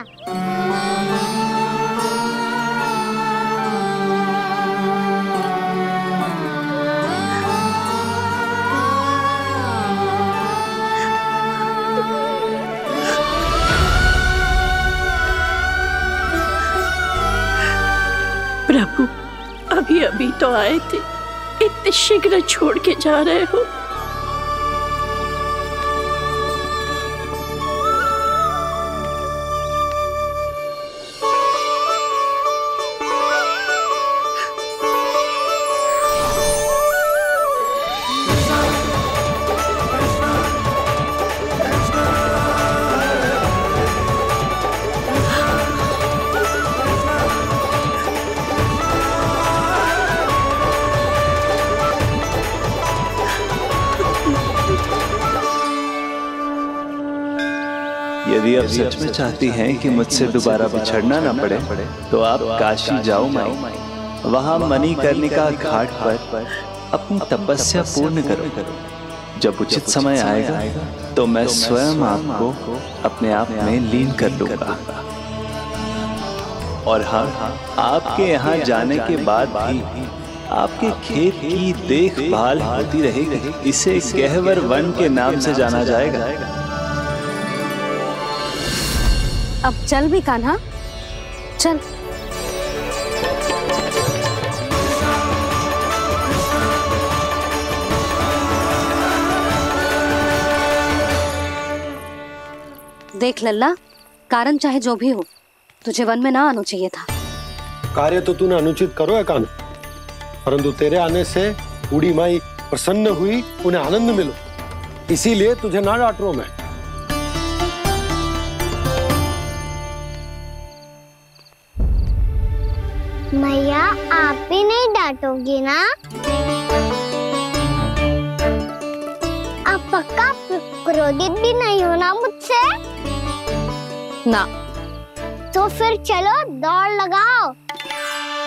प्रभु, अभी अभी तो आए थे, इतने शीघ्र छोड़ के जा रहे हो। यदि आप सच में चाहती हैं कि मुझसे दोबारा बिछड़ना न पड़े तो आप काशी जाओ माई। वहां मणिकर्णिका घाट पर अपनी तपस्या पूर्ण करो। जब उचित समय आएगा तो मैं स्वयं आपको अपने आप में लीन कर लूंगा। और हाँ, आपके यहाँ जाने के बाद भी आपके खेत की देखभाल होती रहेगी। इसे गहवर वन के नाम से जाना जाएगा। अब चल भी कान्हा, चल। देख लल्ला, कारण चाहे जो भी हो, तुझे वन में ना आना चाहिए था। कार्य तो तूने अनुचित करो है कान्हा, परंतु तेरे आने से बूढ़ी माई प्रसन्न हुई, उन्हें आनंद मिलो, इसीलिए तुझे ना डांट रहा हूं मैं। मैया, आप भी नहीं डांटोगी ना? आप पक्का क्रोधित भी नहीं हो ना मुझसे? ना। तो फिर चलो दौड़ लगाओ,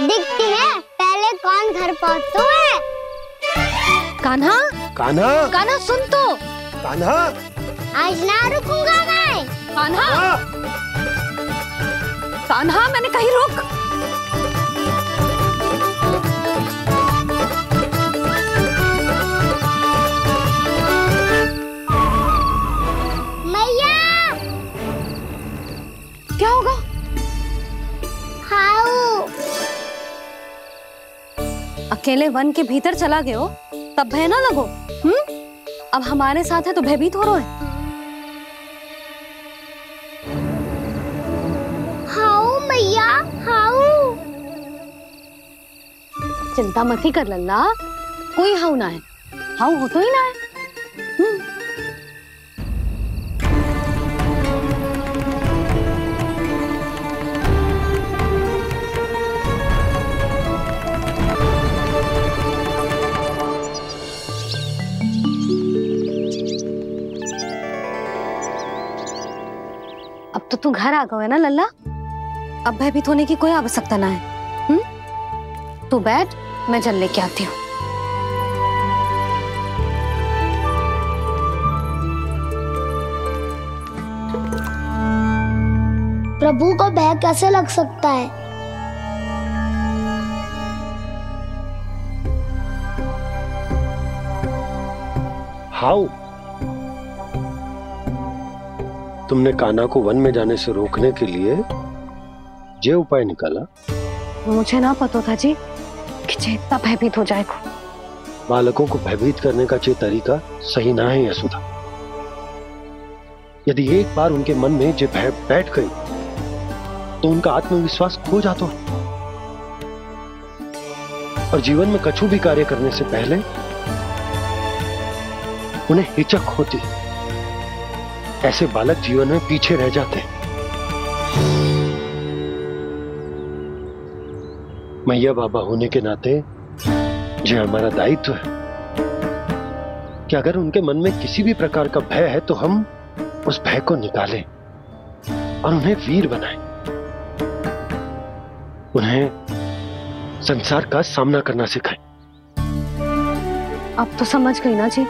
दिखती है पहले कौन घर पहुंचता है। कान्हा, कान्हा, कान्हा सुन तो। कान्हा, आज ना रुकूंगा मैं। कान्हा, कान्हा, मैंने कहीं रुक। क्या होगा? हाउ? अकेले वन के भीतर चला गए हो तब भय ना लगो। अब हमारे साथ है तो भयभीत हो रहे हैं। हाउ मैया, हाउ? चिंता मत ही कर लल्ला, कोई हाउ ना है। हाउ हो तो ही ना है। अब तो तू घर आ गया है ना लल्ला, अब भयभीत होने की कोई आवश्यकता ना है। तू बैठ, मैं जल लेके आती हूँ। प्रभु को भय कैसे लग सकता है? हाउ? तुमने कान्हा को वन में जाने से रोकने के लिए ये उपाय निकाला? मुझे ना पता था जी कि जे इतना भयभीत हो जाएगा। बालकों को भयभीत करने का ये तरीका सही ना है यशोदा। यदि एक बार उनके मन में ये भय बैठ गई तो उनका आत्मविश्वास खो जाता है और जीवन में कछु भी कार्य करने से पहले उन्हें हिचक होती। ऐसे बालक जीवन में पीछे रह जाते हैं। मैया बाबा होने के नाते ये हमारा दायित्व है कि अगर उनके मन में किसी भी प्रकार का भय है तो हम उस भय को निकालें और उन्हें वीर बनाएं, उन्हें संसार का सामना करना सिखाएं। अब तो समझ गई ना जी,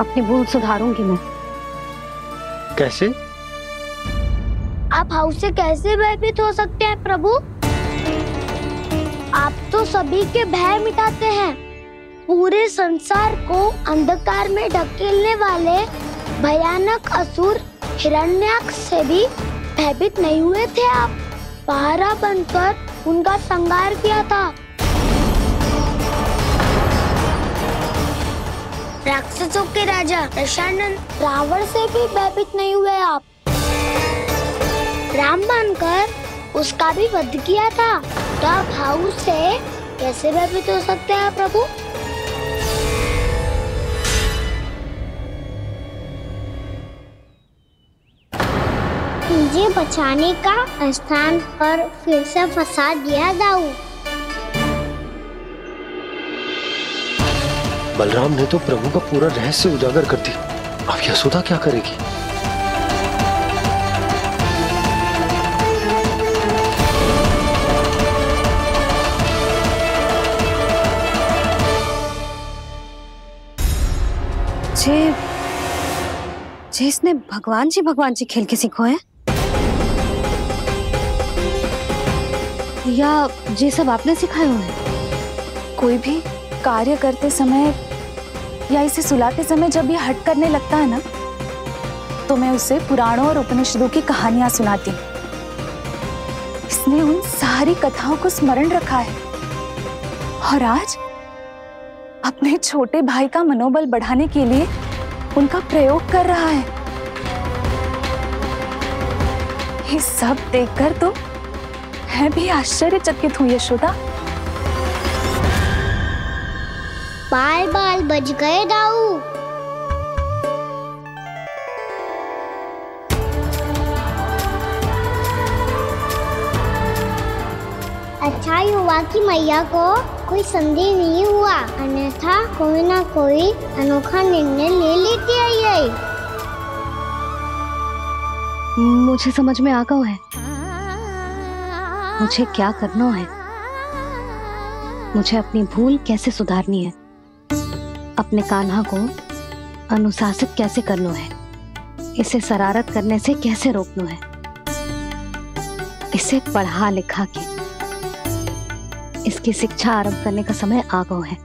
अपनी भूल सुधारूंगी मैं। कैसे? आप हाउ से कैसे भयभीत हो सकते हैं प्रभु? आप तो सभी के भय मिटाते हैं। पूरे संसार को अंधकार में ढकेलने वाले भयानक असुर हिरण्याक्ष से भी भयभीत नहीं हुए थे आप। पहरा बनकर उनका संहार किया था। राक्षसों के राजा दशानन रावण से भी भयभीत नहीं हुए आप। राम बनकर उसका भी वध किया था। तो आप हाउ से कैसे भयभीत हो सकते हैं प्रभु? मुझे बचाने का स्थान पर फिर से फंसा दिया दाऊ। बलराम ने तो प्रभु का पूरा रहस्य उजागर कर दिया। अब यशोदा क्या करेगी? इसने भगवान जी खेल के सीखो है, या ये सब आपने सिखाए हुए हैं? कोई भी कार्य करते समय या इसे सुलाते समय जब ये हट करने लगता है ना, तो मैं उसे पुराणों और उपनिषदों की कहानियां सुनाती हूँ। इसने उन सारी कथाओं को स्मरण रखा है और आज अपने छोटे भाई का मनोबल बढ़ाने के लिए उनका प्रयोग कर रहा है। ये सब देखकर तो मैं भी आश्चर्यचकित हूँ यशोदा। बाल बज गए दाऊ। अच्छा ही हुआ कि मैया को कोई संदेह नहीं हुआ, अन्यथा कोई ना कोई अनोखा निर्णय ले लेती है ये। मुझे समझ में आ गया है मुझे क्या करना है। मुझे अपनी भूल कैसे सुधारनी है, अपने कान्हा को अनुशासित कैसे करना है, इसे शरारत करने से कैसे रोकना है, इसे पढ़ा लिखा के इसकी शिक्षा आरंभ करने का समय आ गया है।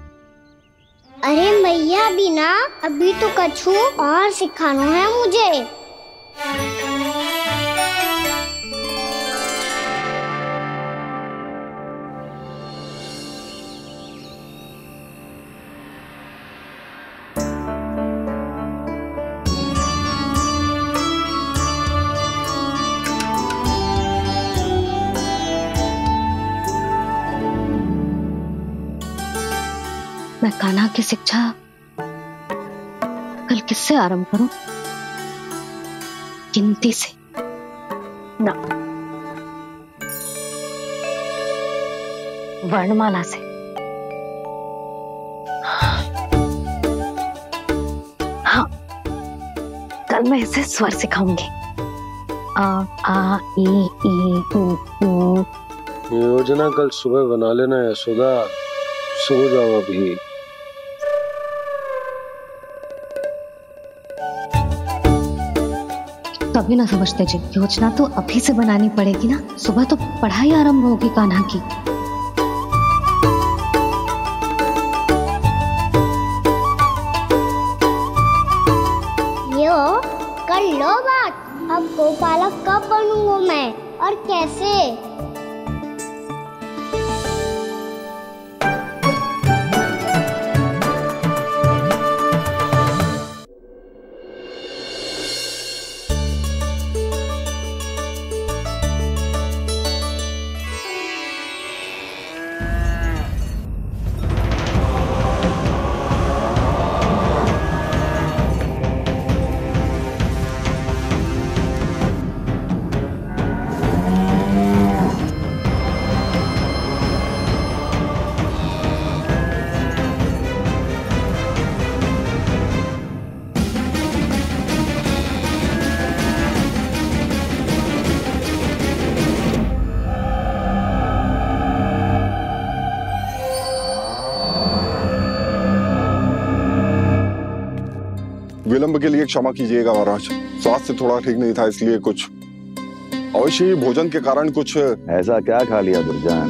अरे मैया बिना अभी तो कछु और सिखाना है मुझे। मैं कान्हा की शिक्षा कल किससे आरंभ करूं? गिनती से ना, वर्णमाला से। हाँ, कल मैं इसे स्वर सिखाऊंगी। आ ई ऊ। योजना कल सुबह बना लेना यशोदा, सो जाओ अभी। तभी ना समझते जी, योजना तो अभी से बनानी पड़ेगी ना, सुबह तो पढ़ाई आरंभ होगी कान्हा की। यो कर लो बात, अब गोपालक कब बनूंगा मैं और कैसे? विलंब के लिए क्षमा कीजिएगा महाराज, स्वास्थ्य थोड़ा ठीक नहीं था, इसलिए कुछ अवश्य ही भोजन के कारण कुछ। ऐसा क्या खा लिया दुर्जन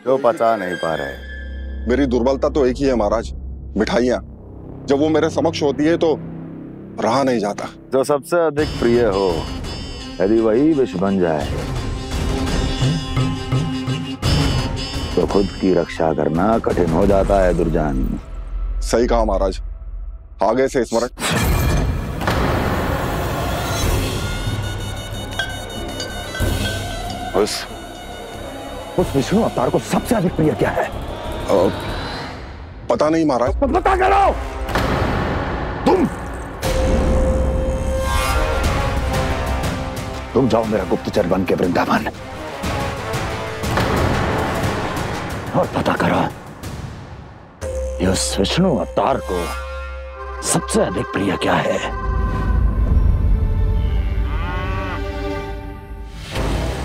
जो पचा नहीं पा रहे? मेरी दुर्बलता तो एक ही है महाराज, मिठाइयाँ। जब वो मेरे समक्ष होती है तो रहा नहीं जाता। जो सबसे अधिक प्रिय हो, यदि वही विष बन जाए तो खुद की रक्षा करना कठिन हो जाता है दुर्जन। सही कहा महाराज, आगे से स्मरण। उस विष्णु अवतार को सबसे अधिक प्रिय क्या है? पता नहीं महाराज। तो बता करो। तुम जाओ मेरा गुप्तचर बन के वृंदावन और पता करो उस विष्णु अवतार को सबसे अधिक प्रिय क्या है।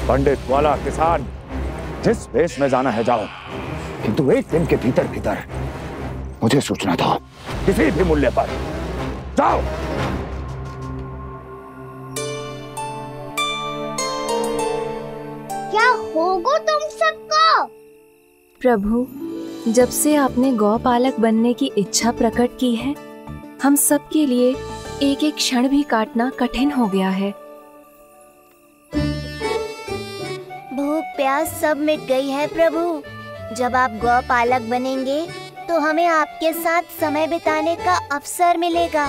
पंडित वाला किसान जिस वेश में जाना है जाओ, किंतु एक दिन के भीतर भीतर मुझे सूचना दो, किसी भी मूल्य पर जाओ। क्या होगा तुम सबको? प्रभु, जब से आपने गौपालक बनने की इच्छा प्रकट की है, हम सब के लिए एक एक क्षण भी काटना कठिन हो गया है। भूख प्यास सब मिट गई है प्रभु। जब आप गौपालक बनेंगे तो हमें आपके साथ समय बिताने का अवसर मिलेगा।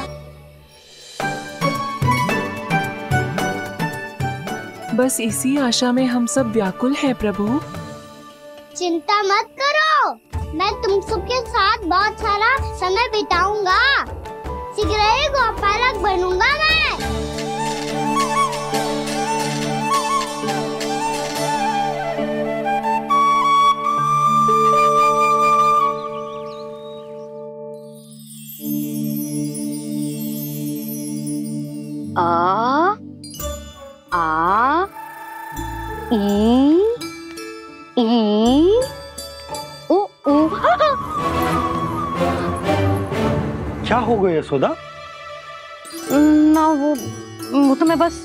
बस इसी आशा में हम सब व्याकुल हैं प्रभु। चिंता मत करो, मैं तुम सबके साथ बहुत सारा समय बिताऊंगा। शीघ्र ही गौपालक बनूंगा मैं। आ आ ई ऊ ऊ। क्या हो गया यशोदा? ना वो तो मैं बस।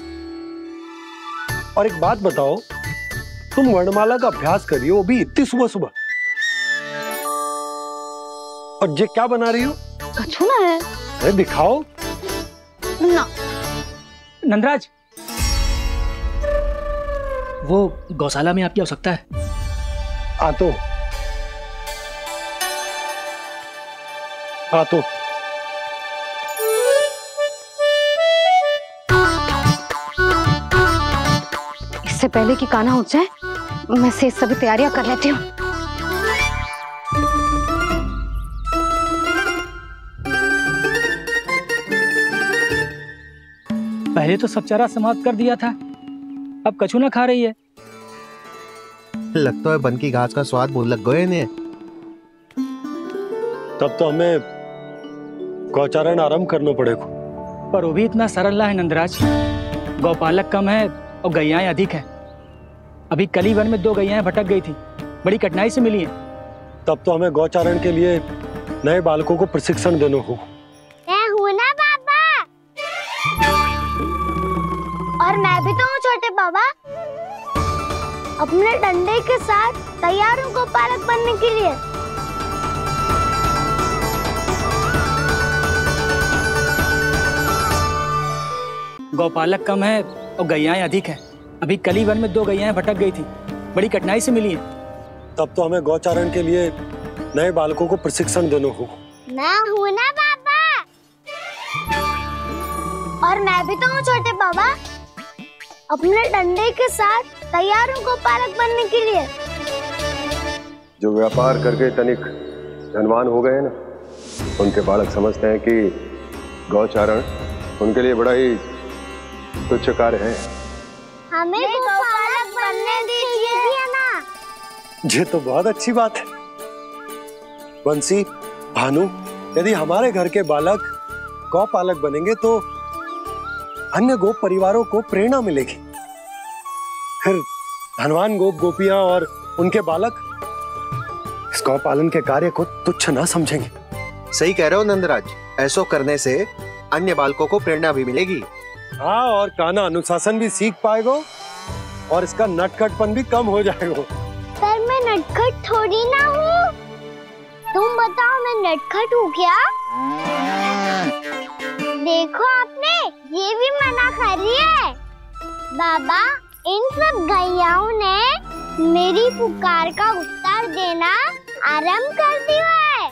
और एक बात बताओ, तुम वर्णमाला का अभ्यास कर रही हो, भी इतनी सुबह सुबह, और ये क्या बना रही हो? कछुआ है। अरे दिखाओ ना। नंदराज, वो गौशाला में आपकी आवश्यकता है। आ तो इससे पहले कि कान्हा उठ जाए, मैं से सभी तैयारियां कर लेती हूँ। पहले तो सब चारा समाप्त कर दिया था, अब कछुआ खा रही है। लगता है बन की घास का स्वाद भूल लग गए इन्हें। तब तो हमें गौचारण आरंभ करना पड़ेगा। पर वो भी इतना सरल ना है नंदराज। गौपालक कम है और गैयाएं अधिक है। अभी कली वन में 2 गैयाएं भटक गई थी, बड़ी कठिनाई से मिली हैं। तब तो हमें गौचारण के लिए नए बालकों को प्रशिक्षण देना होगा। मैं हूँ ना बाबा, और मैं भी तो हूँ छोटे बाबा। अपने डंडे के साथ तैयार हूँ गौपालक बनने के लिए। गौपालक कम है और गैयाएं अधिक है। अभी कली वन में 2 गैयाएं भटक गई थी, बड़ी कठिनाई से मिली हैं। तब तो हमें गौचारण के लिए नए बालकों को प्रशिक्षण देना होगा। मैं हूँ ना बाबा, और मैं भी तो हूँ छोटे बाबा। अपने डंडे के साथ तैयार हूँ गौपालक बनने के लिए। जो व्यापार करके तनिक धनवान हो गए ना, उनके बालक समझते हैं कि गौचारण उनके लिए बड़ा ही तुच्छ कार्य है। हमें गौपालक बनने दीजिए ना। ये तो बहुत अच्छी बात है। बंसी, भानु, यदि हमारे घर के बालक गौपालक बनेंगे तो अन्य गोप परिवारों को प्रेरणा मिलेगी। फिर धनवान गोप गोपियां और उनके बालक इस गौपालन के कार्य को तुच्छ ना समझेंगे। सही कह रहे हो नंदराज, ऐसा करने से अन्य बालकों को प्रेरणा भी मिलेगी। हाँ, और कान्हा अनुशासन भी सीख पाएगा और इसका नटखटपन भी कम हो जाएगा। पर मैं नटखट थोड़ी ना हूँ। तुम बताओ, मैं नटखट हूँ क्या? देखो आपने, ये भी मना कर रही है। बाबा, इन सब गैयाओं ने मेरी पुकार का उत्तर देना आरंभ कर दिया है।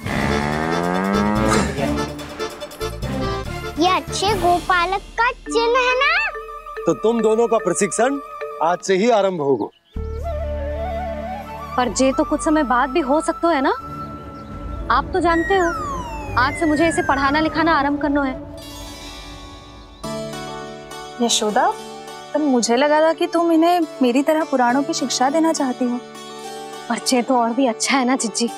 ये अच्छे गोपालक का चिन्ह है ना? तो तुम दोनों का प्रशिक्षण आज से ही आरंभ होगा। पर जे तो कुछ समय बाद भी हो सकता है ना। आप तो जानते हो, आज से मुझे इसे पढ़ाना लिखाना आरंभ करना है। यशोदा, पर मुझे लगा था कि तुम इन्हें मेरी तरह पुराणों की शिक्षा देना चाहती हो। पर जे तो और भी अच्छा है ना जिज्जी।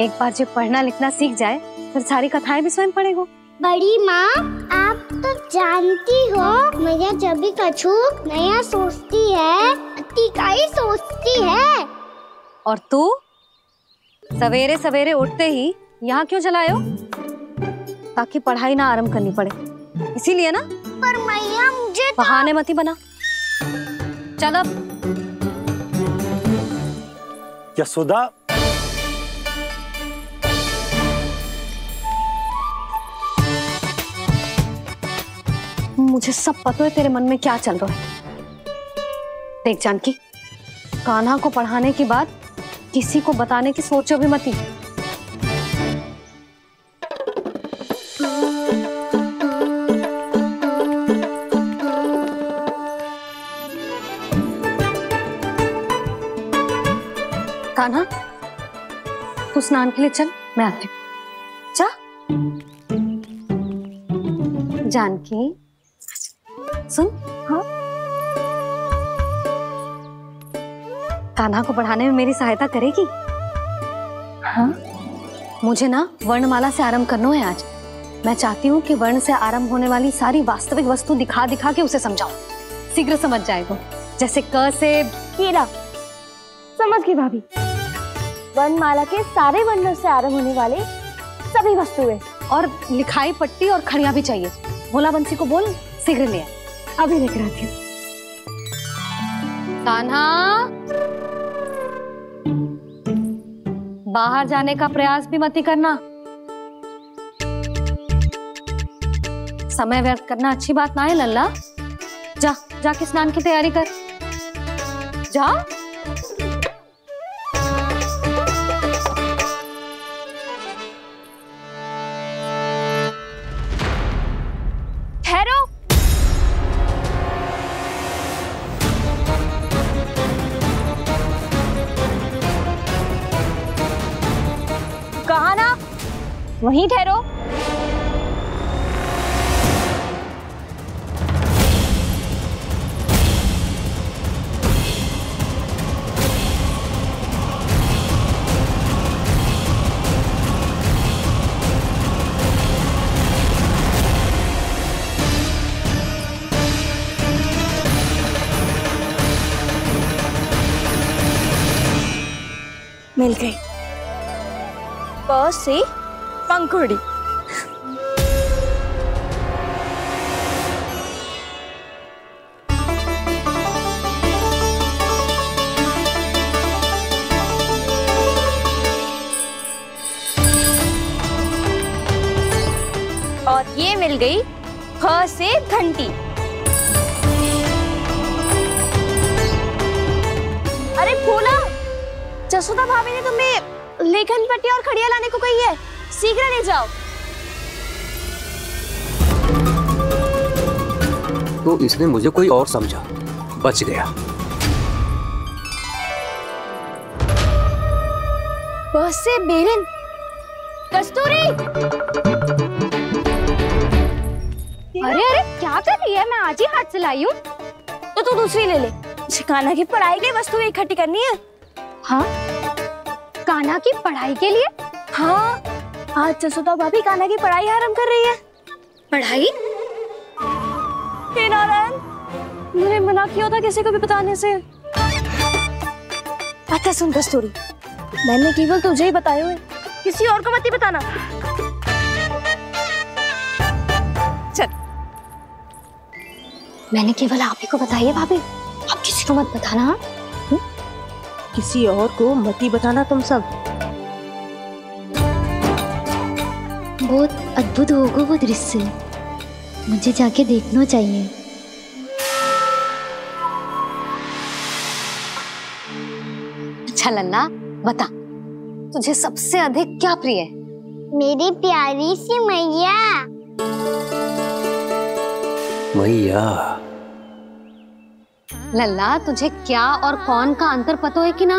एक बार जो पढ़ना लिखना सीख जाए, फिर सारी कथाएं भी स्वयं पढ़ेगा। बड़ी माँ, आप तो जानती हो, मैया जब भी कछु नया सोचती है, का ही सोचती है। और तू सवेरे सवेरे उठते ही यहाँ क्यों चलाए हो? ताकि पढ़ाई ना आरंभ करनी पड़े, इसीलिए ना। पर मैया मुझे बहाने मत ही बना। चल अब। यशोदा, मुझे सब पता है तेरे मन में क्या चल रहा है। देख जानकी, कान्हा को पढ़ाने की बात किसी को बताने की सोचो भी मत ही। कान्हा, तू स्नान के लिए चल, मैं आती हूँ। जा। जानकी सुन। हाँ? कान्हा को पढ़ाने में मेरी सहायता करेगी? हाँ? मुझे ना वर्णमाला से आरंभ करना है आज। मैं चाहती हूँ कि वर्ण से आरंभ होने वाली सारी वास्तविक वस्तु दिखा दिखा के उसे समझाऊं। शीघ्र समझ जाएगा। जैसे क से केला। समझ गई भाभी। वर्णमाला के सारे वर्णों से आरंभ होने वाले सभी वस्तुएं और लिखाई पट्टी और खड़िया भी चाहिए। भोला बंसी को बोल शीघ्र ले आए। अभी लेकर आती हूँ। कान्हा, बाहर जाने का प्रयास भी मत ही करना। समय व्यर्थ करना अच्छी बात ना है लल्ला। जा, जाके स्नान की तैयारी कर। जा। ठहरो। कहा ना, वहीं ठहरो। मिल गई। प से पंखुड़ी। और ये मिल गई फ से घंटी। अरे भोला, जसोदा भाभी ने तुम्हें लेखन पट्टी और खड़िया लाने को कही है, शीघ्र ले जाओ। तो इसने मुझे कोई और समझा, बच गया। बस से बेलन। कस्तूरी। अरे अरे क्या कर रही है? मैं आज ही हाथ से लाई हूँ। तो तू दूसरी ले ले। कान्हा की पढ़ाई की वस्तुएं इकट्ठी करनी है। हाँ? कान्हा की पढ़ाई के लिए? हाँ, आज जसोदा भाभी कान्हा की पढ़ाई आरंभ कर रही है। पढ़ाई? हे नारायण, मैंने मना किया था किसी को भी बताने से। अच्छा सुन कस्तूरी, मैंने केवल तुझे ही बताए हुए, किसी और को मत ही बताना। चल। मैंने केवल आप ही को बताई है भाभी, आप किसी को मत बताना। किसी और को मत ही बताना तुम सब। बहुत अद्भुत होगा वो दृश्य, मुझे जाके देखना चाहिए। अच्छा लल्ला, बता तुझे सबसे अधिक क्या प्रिय है? मेरी प्यारी सी मैया। मैया। लल्ला, तुझे क्या और कौन का अंतर पता है कि ना?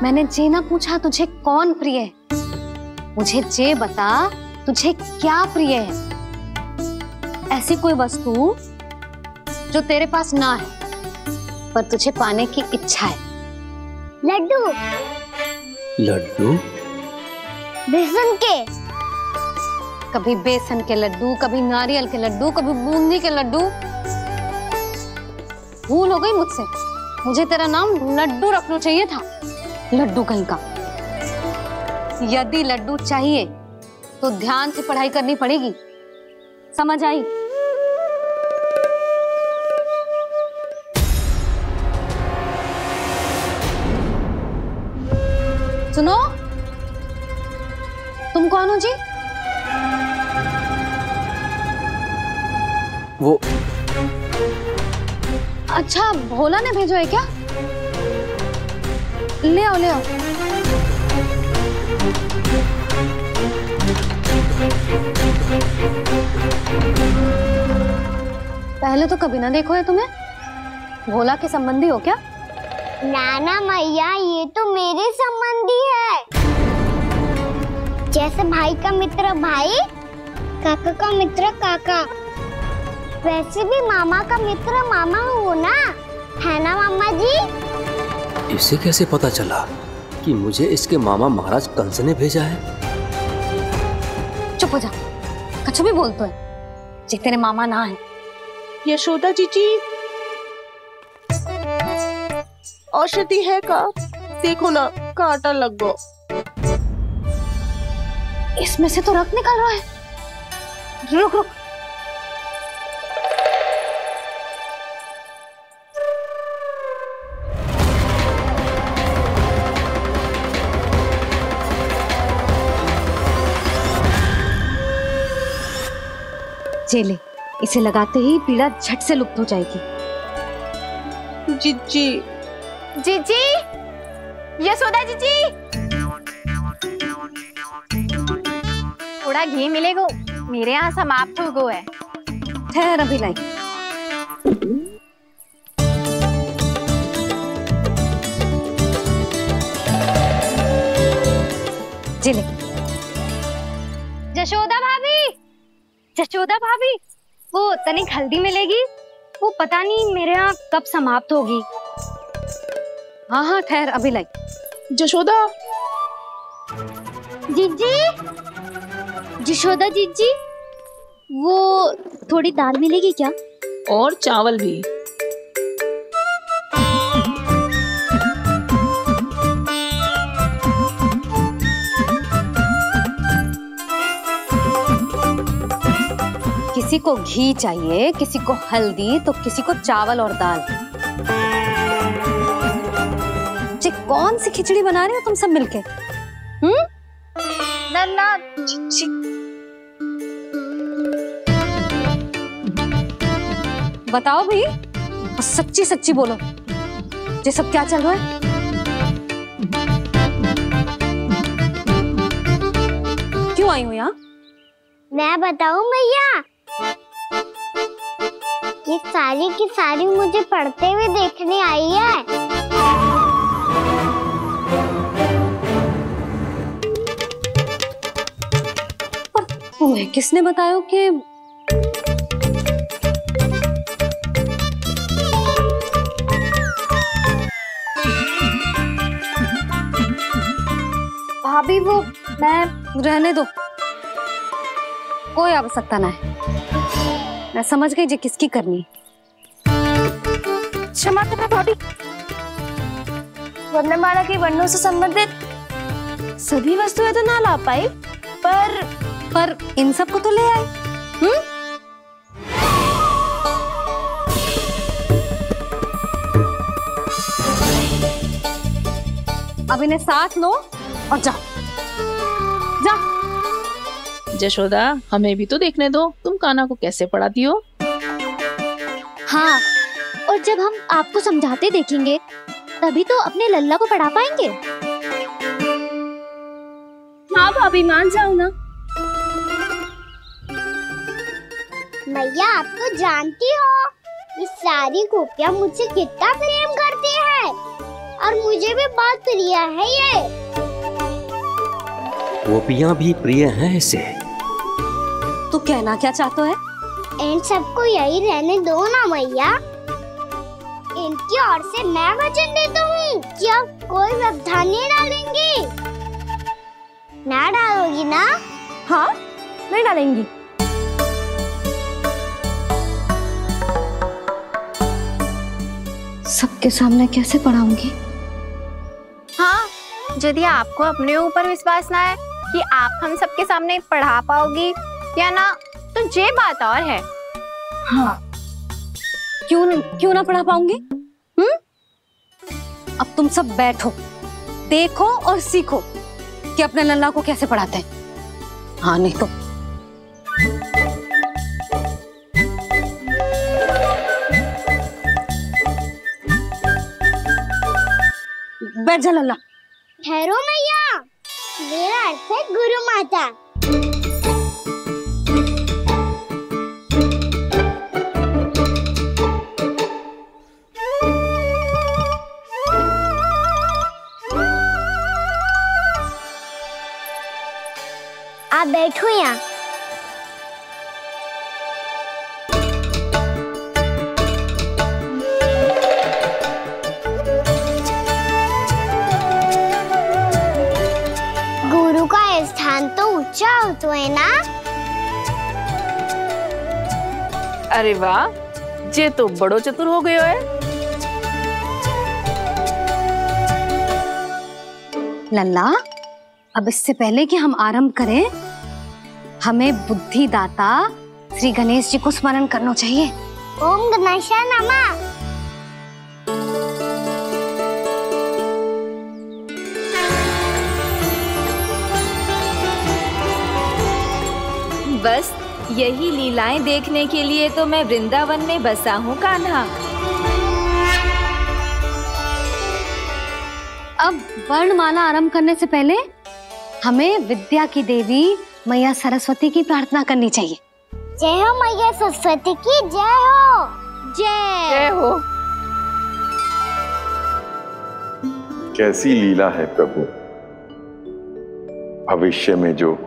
मैंने जे ना पूछा तुझे कौन प्रिय है, मुझे जे बता तुझे क्या प्रिय है। ऐसी कोई वस्तु जो तेरे पास ना है पर तुझे पाने की इच्छा है। लड्डू। लड्डू? बेसन के। कभी बेसन के लड्डू, कभी नारियल के लड्डू, कभी बूंदी के लड्डू। भूल हो गई मुझसे, मुझे तेरा नाम लड्डू रखना चाहिए था। लड्डू कहीं का। यदि लड्डू चाहिए तो ध्यान से पढ़ाई करनी पड़ेगी, समझ आई? सुनो, तुम कौन हो जी? वो अच्छा, भोला ने भेजो है क्या? ले आओ ले आओ। पहले तो कभी ना देखो है तुम्हें। भोला के संबंधी हो क्या? नाना मैया, ये तो मेरे संबंधी है। जैसे भाई का मित्र भाई, काका का मित्र काका, वैसे भी मामा का मित्र मामा हो ना, है ना मामा जी? इसे कैसे पता चला कि मुझे इसके मामा महाराज कंस ने भेजा है? चुप हो जा, कुछ भी बोलते है जे तेरे मामा ना है। यशोदा जीजी, औषधि है का? देखो ना, कांटा लग गो। इसमें से तो रक्त निकल रहा है। रुक रुक, चले, इसे लगाते ही पीड़ा झट से लुप्त हो जाएगी। जीजी, जीजी, यशोदा जीजी, थोड़ा घी मिलेगा, मेरे यहाँ समाप्त हो गो है। ठहर, अभी लाई। चले। जशोदा भाभी, जशोदा भाभी, वो तनिक हल्दी मिलेगी? वो पता नहीं मेरे यहाँ कब समाप्त होगी। हाँ हाँ, ठहर, अभी लाई। जशोदा, जीजी, जशोदा जीजी, वो थोड़ी दाल मिलेगी क्या? और चावल भी। किसी को घी चाहिए, किसी को हल्दी, तो किसी को चावल और दाल। कौन सी खिचड़ी बना रहे हो तुम सब मिलके? नन्ना, बताओ भाई, और सच्ची सच्ची बोलो, ये सब क्या चल रहा है? क्यों आई हो यहाँ? मैं बताऊं भैया, ये सारी की सारी मुझे पढ़ते हुए देखने आई है। तुम्हें किसने बताया कि भाभी, वो मैं रहने दो, कोई आवश्यकता ना है। मैं समझ गई जे किसकी करनी। क्षमा करना भाभी, वर्णमाला के वर्णों से संबंधित सभी वस्तुएं तो ना ला पाई, पर इन सब को तो ले आए। अब इन्हें साथ लो और जाओ। जा। जशोदा, हमें भी तो देखने दो, तुम कान्हा को कैसे पढ़ाती हो। हाँ, और जब हम आपको समझाते देखेंगे तभी तो अपने लल्ला को पढ़ा पाएंगे। हाँ भाभी, मान जाओ ना। मैया, आप तो जानती हो ये सारी गोपियां मुझसे कितना प्रेम करती है, और मुझे भी बहुत प्रिय है ये। गोपियां भी प्रिय हैं इसे। तू कहना क्या चाहता है? इन सबको यही रहने दो ना मैया। इनकी ओर से मैं वचन देता हूँ कि आप कोई व्यवधान नहीं डालेंगी। ना डालोगी ना? हाँ, नहीं डालेंगी। सबके सामने कैसे पढ़ाऊंगी? हाँ, यदि आपको अपने ऊपर विश्वास ना है कि आप हम सबके सामने पढ़ा पाओगी या ना, तो ये बात और है। हाँ, क्यों ना पढ़ा पाऊंगी? अब तुम सब बैठो, देखो और सीखो कि अपने लल्ला को कैसे पढ़ाते हैं। हाँ नहीं तो बैठ जा लल्ला। ठहरो मैया, मेरा अर्थ है गुरु माता। आप बैठो यहाँ। गुरु का स्थान तो ऊंचा होता है ना? अरे वाह, जे तो बड़ो चतुर हो गयो है। लल्ला, अब इससे पहले कि हम आरंभ करें, हमें बुद्धिदाता श्री गणेश जी को स्मरण करना चाहिए। ओम गणेशाय नमः। बस यही लीलाएं देखने के लिए तो मैं वृंदावन में बसा हूँ कान्हा। अब वर्णमाला आरंभ करने से पहले हमें विद्या की देवी मैया सरस्वती की प्रार्थना करनी चाहिए। जय हो मैया सरस्वती की जय हो। जय हो। कैसी लीला है प्रभु, भविष्य में जो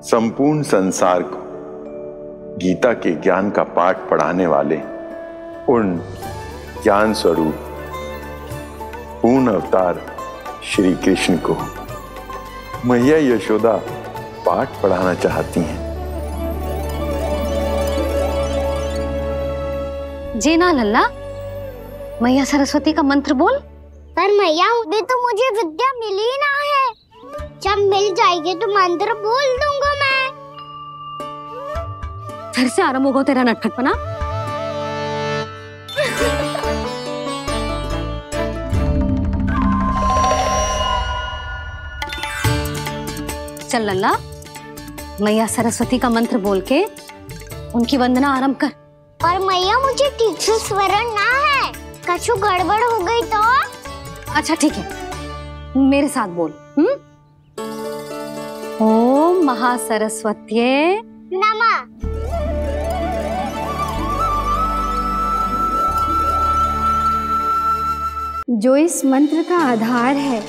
संपूर्ण संसार को गीता के ज्ञान का पाठ पढ़ाने वाले उन ज्ञान स्वरूप पूर्ण अवतार श्री कृष्ण को मैया यशोदा पाठ पढ़ाना चाहती हैं। जी ना लल्ला, मैया सरस्वती का मंत्र बोल। पर मैया अभी तो मुझे विद्या मिली ना है, जब मिल जाएगी तो मंत्र बोल दूंगा मैं। फिर से आरंभ होगा तेरा नटखटपना। चल लल्ला, मैया सरस्वती का मंत्र बोल के उनकी वंदना आरंभ कर। पर मैया मुझे ठीक से स्मरण ना है, कछु गड़बड़ हो गई तो? अच्छा ठीक है, मेरे साथ बोल। ओम महासरस्वत्यै नमः। जो इस मंत्र का आधार है,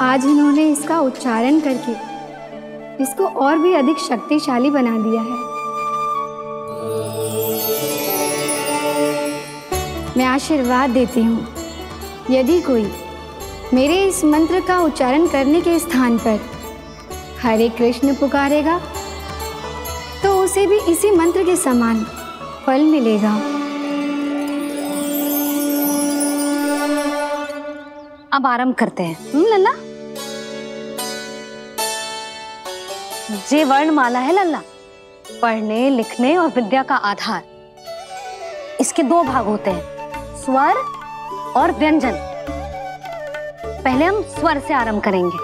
आज इन्होंने इसका उच्चारण करके इसको और भी अधिक शक्तिशाली बना दिया है। मैं आशीर्वाद देती हूँ, यदि कोई मेरे इस मंत्र का उच्चारण करने के स्थान पर हरे कृष्ण पुकारेगा तो उसे भी इसी मंत्र के समान फल मिलेगा। अब आरंभ करते हैं। लल्ला, जे वर्णमाला है लल्ला, पढ़ने लिखने और विद्या का आधार। इसके दो भाग होते हैं, स्वर और व्यंजन। पहले हम स्वर से आरंभ करेंगे।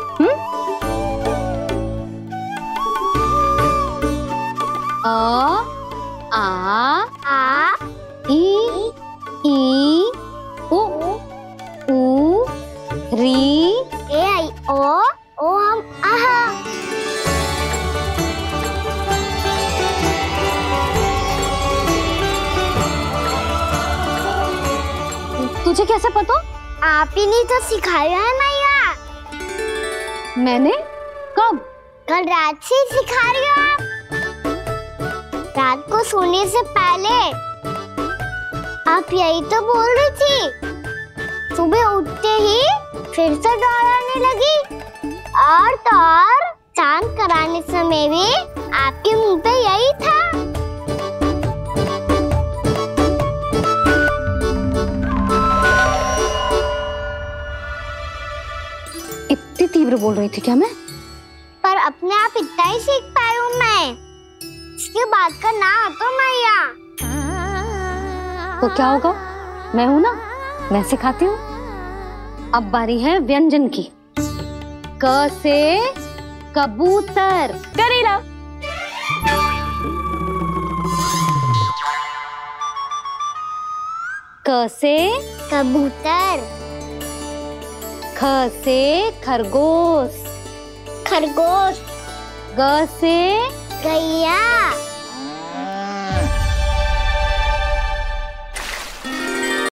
अ, आ, ई, उ, री, ए आई ओ हम आहा। तुझे कैसे पता? आप ही ने तो सिखाया है मैया। मैंने? कब? कल रात से सिखा रही हो आप। रात को सोने से पहले आप यही तो बोल रही थी। सुबह उठते ही फिर से दोहराने लगी, और तो और चांद कराने समय भी आपके मुंह पे यही था। इतनी तीव्र बोल रही थी क्या मैं? पर अपने आप इतना ही सीख पाई हूँ मैं। इसके बाद का ना तो मैया। तो क्या होगा? मैं हूं ना, मैं सिखाती हूँ। अब बारी है व्यंजन की। क से कबूतर, करेला। क से कबूतर। ख से खरगोश, खरगोश। ग से गैया।